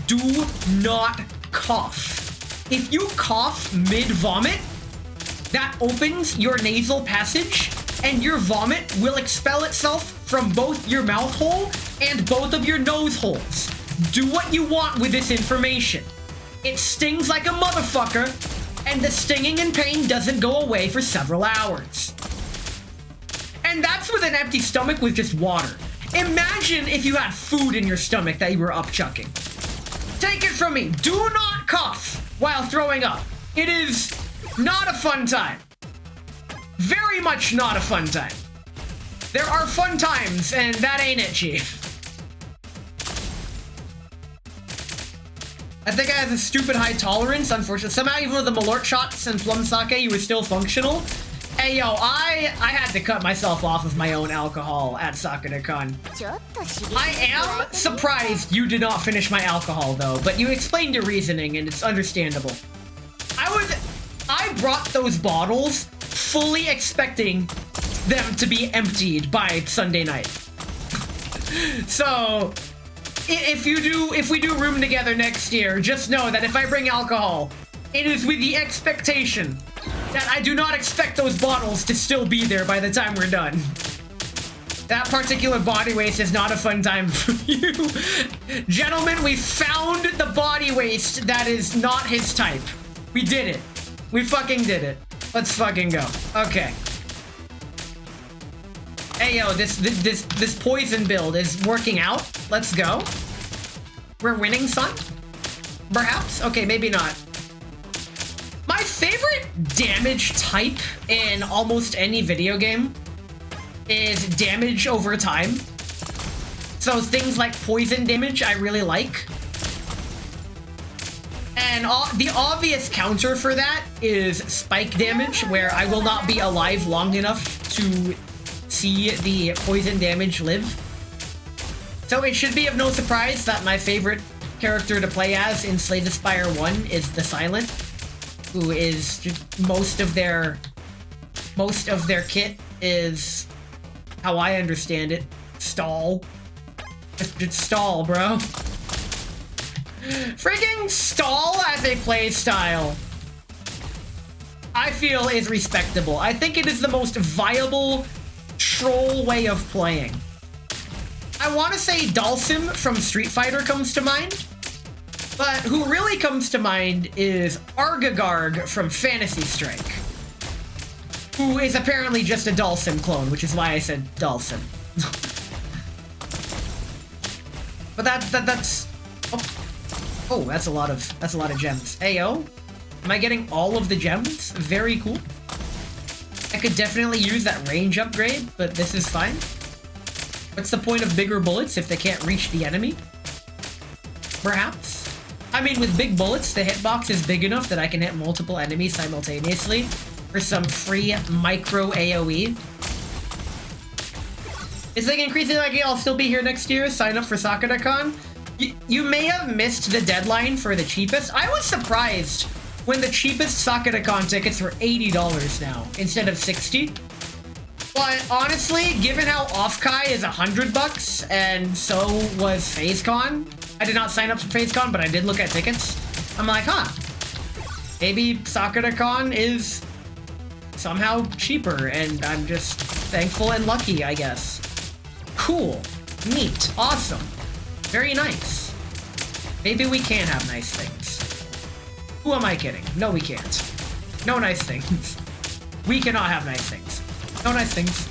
do not cough. If you cough mid-vomit, that opens your nasal passage, and your vomit will expel itself from both your mouth hole and both of your nose holes. Do what you want with this information. It stings like a motherfucker, and the stinging and pain doesn't go away for several hours. And that's with an empty stomach with just water. Imagine if you had food in your stomach that you were upchucking. Take it from me, do not cough while throwing up. It is not a fun time. Very much not a fun time. There are fun times, and that ain't it, Chief. I think I have a stupid high tolerance, unfortunately. Somehow, even with the Malort shots and plum sake, you were still functional. Hey, yo, I had to cut myself off of my own alcohol at Sakura-con. I am surprised you did not finish my alcohol, though, but you explained your reasoning, and it's understandable. I brought those bottles fully expecting them to be emptied by Sunday night. So, if we do room together next year, just know that if I bring alcohol, it is with the expectation that I do not expect those bottles to still be there by the time we're done. That particular body waste is not a fun time for you. Gentlemen, we found the body waste that is not his type. We did it. We fucking did it. Let's fucking go. Okay. Hey, yo, this poison build is working out. Let's go. We're winning, son? Perhaps? Okay, maybe not. My favorite damage type in almost any video game is damage over time. So things like poison damage I really like. And the obvious counter for that is spike damage, where I will not be alive long enough to see the poison damage live. So it should be of no surprise that my favorite character to play as in Slay the Spire 1 is the Silent, who is just most of their most of their kit is, how I understand it, stall. Just stall, bro. Freaking stall as a playstyle, I feel is respectable. I think it is the most viable troll way of playing. I want to say Dalsim from Street Fighter comes to mind, but who really comes to mind is Argagarg from Phantasy Strike, who is apparently just a Dalsim clone, which is why I said Dalsim. But that's oh, that's a lot of gems. Ayo, am I getting all of the gems? Very cool. I could definitely use that range upgrade, but this is fine. What's the point of bigger bullets if they can't reach the enemy? Perhaps. I mean, with big bullets, the hitbox is big enough that I can hit multiple enemies simultaneously for some free micro AoE. Is like increasingly likely I'll still be here next year? Sign up for SakuraCon? You may have missed the deadline for the cheapest. I was surprised when the cheapest SakuraCon tickets were $80 now instead of $60. But honestly, given how Off-Kai is $100 and so was FazeCon, I did not sign up for FazeCon, but I did look at tickets. I'm like, huh, maybe SakuraCon is somehow cheaper, and I'm just thankful and lucky, I guess. Cool, neat, awesome, very nice. Maybe we can have nice things. Who am I kidding? No, we can't. No nice things. We cannot have nice things. No nice things.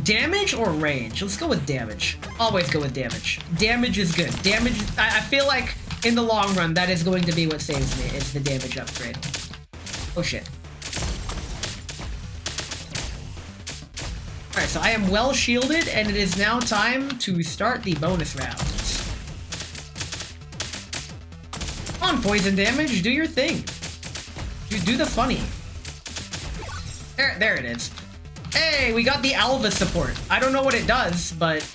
Damage or range? Let's go with damage. Always go with damage. Damage is good. Damage, I feel like in the long run, that is going to be what saves me, is the damage upgrade. Oh shit. Alright, so I am well shielded, and it is now time to start the bonus rounds. Come on, poison damage, do your thing. Do the funny. There it is. Hey, we got the Alva support. I don't know what it does, but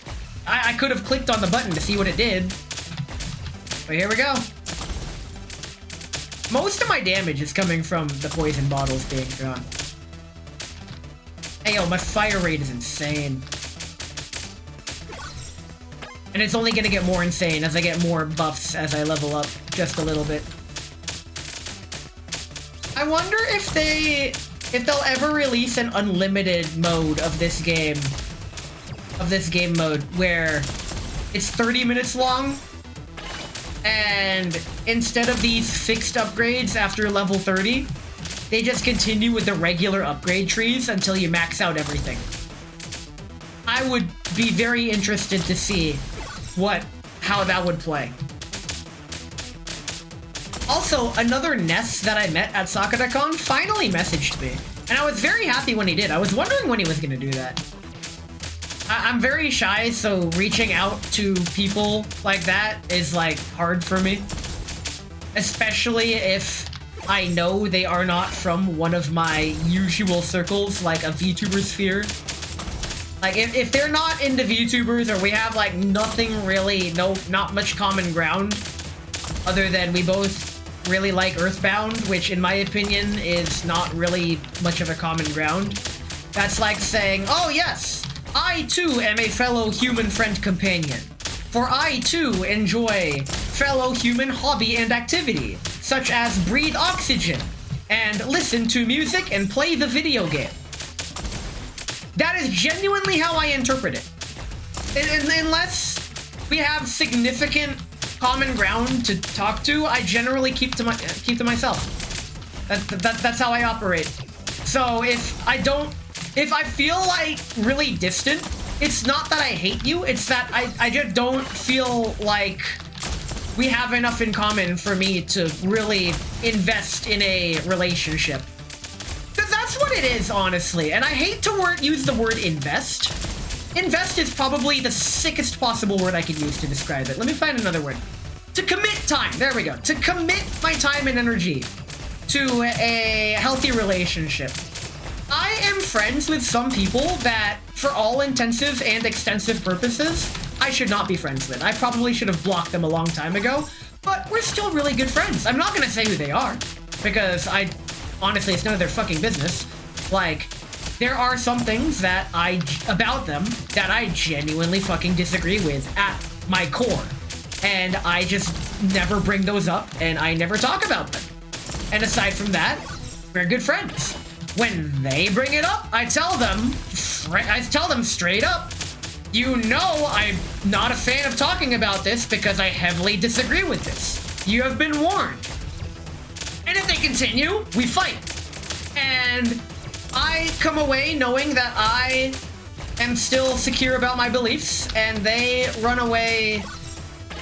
I could have clicked on the button to see what it did. But here we go. Most of my damage is coming from the poison bottles being thrown. Hey, yo, my fire rate is insane. And it's only gonna get more insane as I get more buffs as I level up just a little bit. I wonder if they'll ever release an unlimited mode of this game. Mode where it's 30 minutes long, and instead of these fixed upgrades after level 30, they just continue with the regular upgrade trees until you max out everything. I would be very interested to see how that would play. Also, another Ness that I met at SakuraCon finally messaged me, and I was very happy when he did. I was wondering when he was gonna do that. I'm very shy, so reaching out to people like that is, like, hard for me. Especially if I know they are not from one of my usual circles, like a VTuber sphere. Like, if they're not into VTubers, or we have, like, nothing really, not much common ground, other than we both really like Earthbound, which in my opinion is not really much of a common ground. That's like saying, oh yes, I too am a fellow human friend companion, for I too enjoy fellow human hobby and activity, such as breathe oxygen, and listen to music and play the video game. That is genuinely how I interpret it. Unless we have significant common ground to talk to, I generally keep to myself. That's how I operate. So if I feel like really distant, it's not that I hate you, it's that I just don't feel like we have enough in common for me to really invest in a relationship. Because that's what it is, honestly. And I hate to use the word invest. Invest is probably the sickest possible word I could use to describe it. Let me find another word. To commit time. There we go. To commit my time and energy to a healthy relationship. I am friends with some people that, for all intensive and extensive purposes, I should not be friends with. I probably should have blocked them a long time ago, but we're still really good friends. I'm not going to say who they are, because I honestly, it's none of their fucking business. Like, there are some things about them that I genuinely fucking disagree with at my core. And I just never bring those up, and I never talk about them. And aside from that, we're good friends. When they bring it up, I tell them straight up, you know I'm not a fan of talking about this because I heavily disagree with this. You have been warned. And if they continue, we fight. And I come away knowing that I am still secure about my beliefs, and they run away.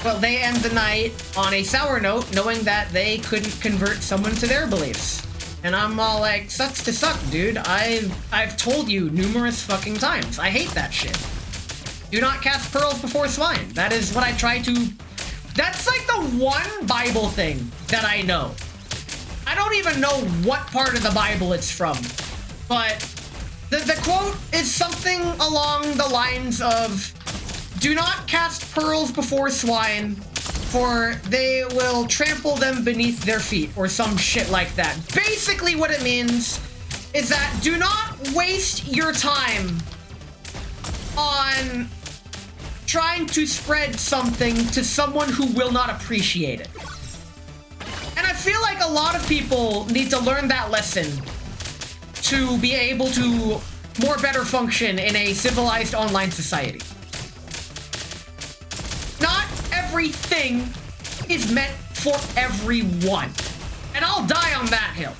Well, they end the night on a sour note, knowing that they couldn't convert someone to their beliefs. And I'm all like, sucks to suck, dude. I've told you numerous fucking times. I hate that shit. Do not cast pearls before swine. That is what I try to... That's like the one Bible thing that I know. I don't even know what part of the Bible it's from. But the quote is something along the lines of, do not cast pearls before swine, for they will trample them beneath their feet, or some shit like that. Basically what it means is that do not waste your time on trying to spread something to someone who will not appreciate it. And I feel like a lot of people need to learn that lesson to be able to more better function in a civilized online society. Not everything is meant for everyone. And I'll die on that hill.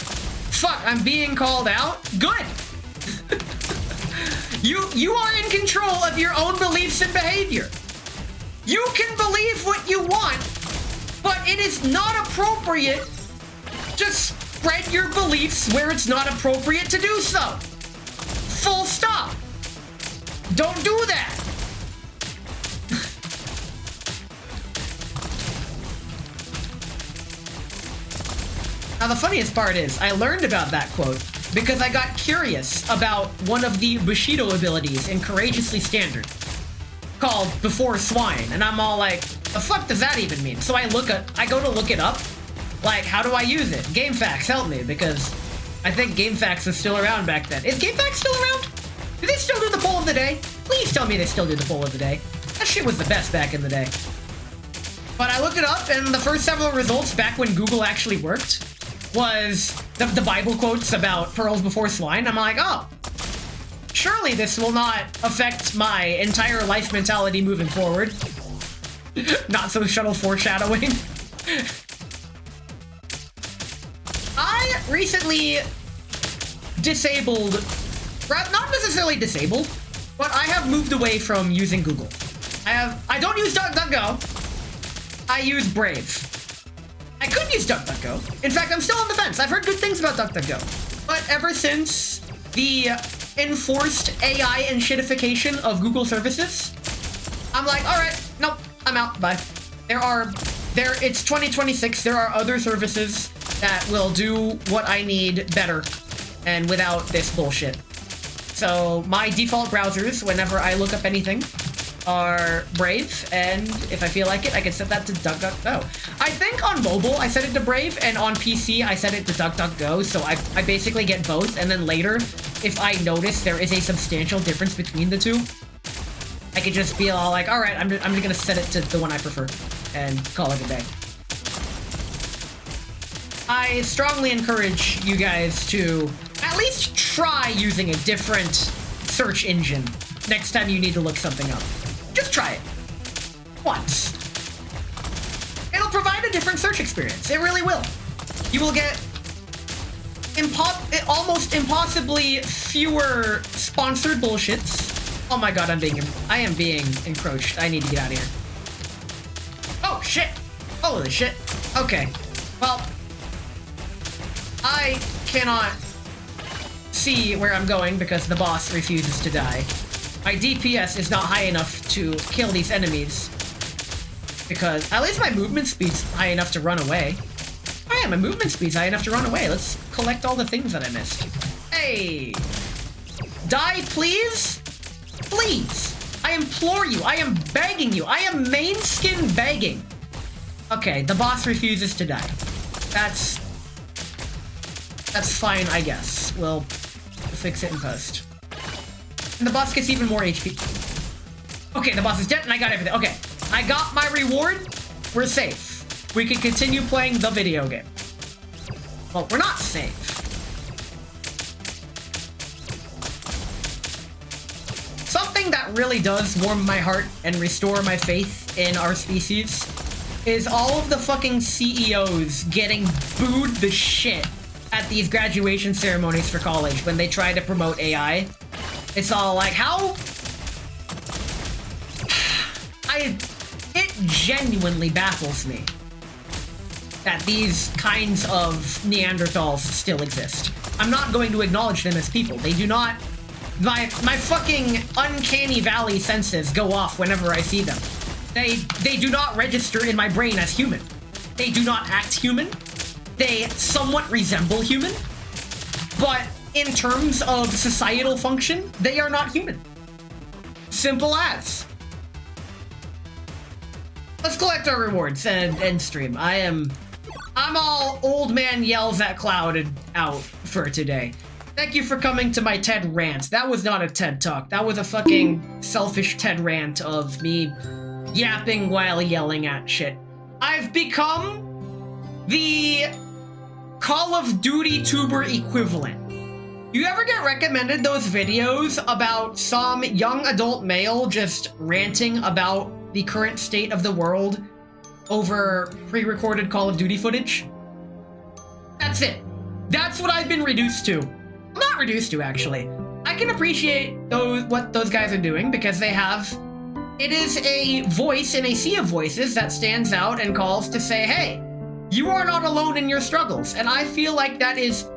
Fuck, I'm being called out? Good! You are in control of your own beliefs and behavior. You can believe what you want, but it is not appropriate to spread your beliefs where it's not appropriate to do so. Full stop. Don't do that. Now, the funniest part is, I learned about that quote because I got curious about one of the Bushido abilities in Courageously Standard, called Before Swine, and I'm all like, the fuck does that even mean? So I go to look it up, like, how do I use it? GameFAQs, help me, because I think GameFAQs was still around back then. Is GameFAQs still around? Do they still do the poll of the day? Please tell me they still do the poll of the day. That shit was the best back in the day. But I looked it up, and the first several results back when Google actually worked was the Bible quotes about pearls before swine. I'm like, oh, surely this will not affect my entire life mentality moving forward. Not so subtle foreshadowing. I recently disabled, not necessarily disabled, but I have moved away from using Google. I don't use DuckDuckGo. I use Brave. I could use DuckDuckGo. In fact, I'm still on the fence. I've heard good things about DuckDuckGo. But ever since the enforced AI and shitification of Google services, I'm like, all right, nope, I'm out, bye. It's 2026, there are other services that will do what I need better and without this bullshit. So my default browsers, whenever I look up anything, are Brave, and if I feel like it, I can set that to DuckDuckGo. I think on mobile, I set it to Brave, and on PC, I set it to DuckDuckGo, so I basically get both, and then later, if I notice there is a substantial difference between the two, I could just be all like, alright, I'm just gonna set it to the one I prefer, and call it a day. I strongly encourage you guys to at least try using a different search engine next time you need to look something up. Just try it. Once. It'll provide a different search experience. It really will. You will get almost impossibly fewer sponsored bullshits. Oh my god, I am being encroached. I need to get out of here. Oh shit! Holy shit. Okay. Well, I cannot see where I'm going because the boss refuses to die. My DPS is not high enough to kill these enemies because at least my movement speed's high enough to run away. Oh yeah, my movement speed's high enough to run away. Let's collect all the things that I missed. Hey! Die, please? Please! I implore you. I am begging you. I am main skin begging. Okay, the boss refuses to die. That's That's fine, I guess. We'll fix it in post. And the boss gets even more HP. Okay, the boss is dead and I got everything. Okay, I got my reward. We're safe. We can continue playing the video game. Well, we're not safe. Something that really does warm my heart and restore my faith in our species is all of the fucking CEOs getting booed the shit at these graduation ceremonies for college when they try to promote AI. It's all like, how? It genuinely baffles me that these kinds of Neanderthals still exist. I'm not going to acknowledge them as people. They do not... My fucking uncanny valley senses go off whenever I see them. They do not register in my brain as human. They do not act human. They somewhat resemble human. But in terms of societal function, they are not human. Simple as. Let's collect our rewards and end stream. I'm all old man yells at cloud and out for today. Thank you for coming to my TED rant. That was not a TED talk. That was a fucking selfish TED rant of me yapping while yelling at shit. I've become the Call of Duty tuber equivalent. You ever get recommended those videos about some young adult male just ranting about the current state of the world over pre-recorded Call of Duty footage? That's it. That's what I've been reduced to. Not reduced to, actually. I can appreciate what those guys are doing because they have... It is a voice in a sea of voices that stands out and calls to say, hey, you are not alone in your struggles. And I feel like that is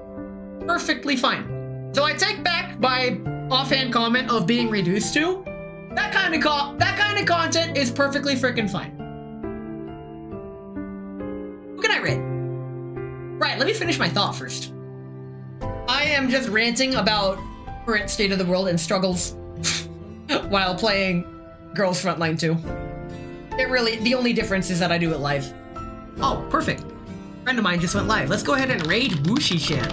perfectly fine. So I take back my offhand comment of being reduced to. That kind of content is perfectly freaking fine. Who can I rate? Right, let me finish my thought first. I am just ranting about current state of the world and struggles while playing Girls Frontline 2. The only difference is that I do it live. Oh, perfect. A friend of mine just went live. Let's go ahead and raid Wushi-chan.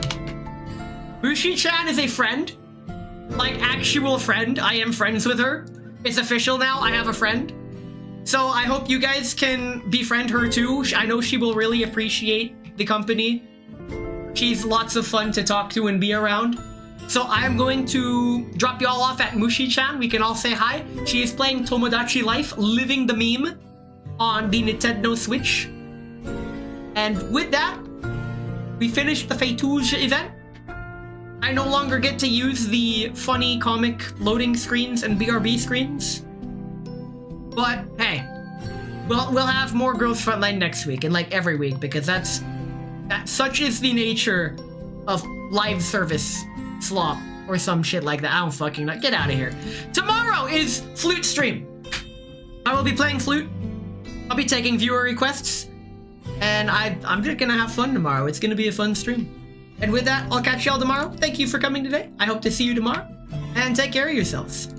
Wushi-chan is a friend. Like, actual friend. I am friends with her. It's official now. I have a friend. So I hope you guys can befriend her too. I know she will really appreciate the company. She's lots of fun to talk to and be around. So I'm going to drop y'all off at Mushi-chan. We can all say hi. She is playing Tomodachi Life, living the meme on the Nintendo Switch. And with that, we finished the Phaetusa event. I no longer get to use the funny comic loading screens and BRB screens. But hey, we'll have more Girls Frontline next week and like every week because such is the nature of live service slop or some shit like that. I don't fucking know. Get out of here. Tomorrow is flute stream. I will be playing flute. I'll be taking viewer requests. And I'm just gonna have fun tomorrow. It's gonna be a fun stream. And with that, I'll catch y'all tomorrow. Thank you for coming today. I hope to see you tomorrow. And take care of yourselves.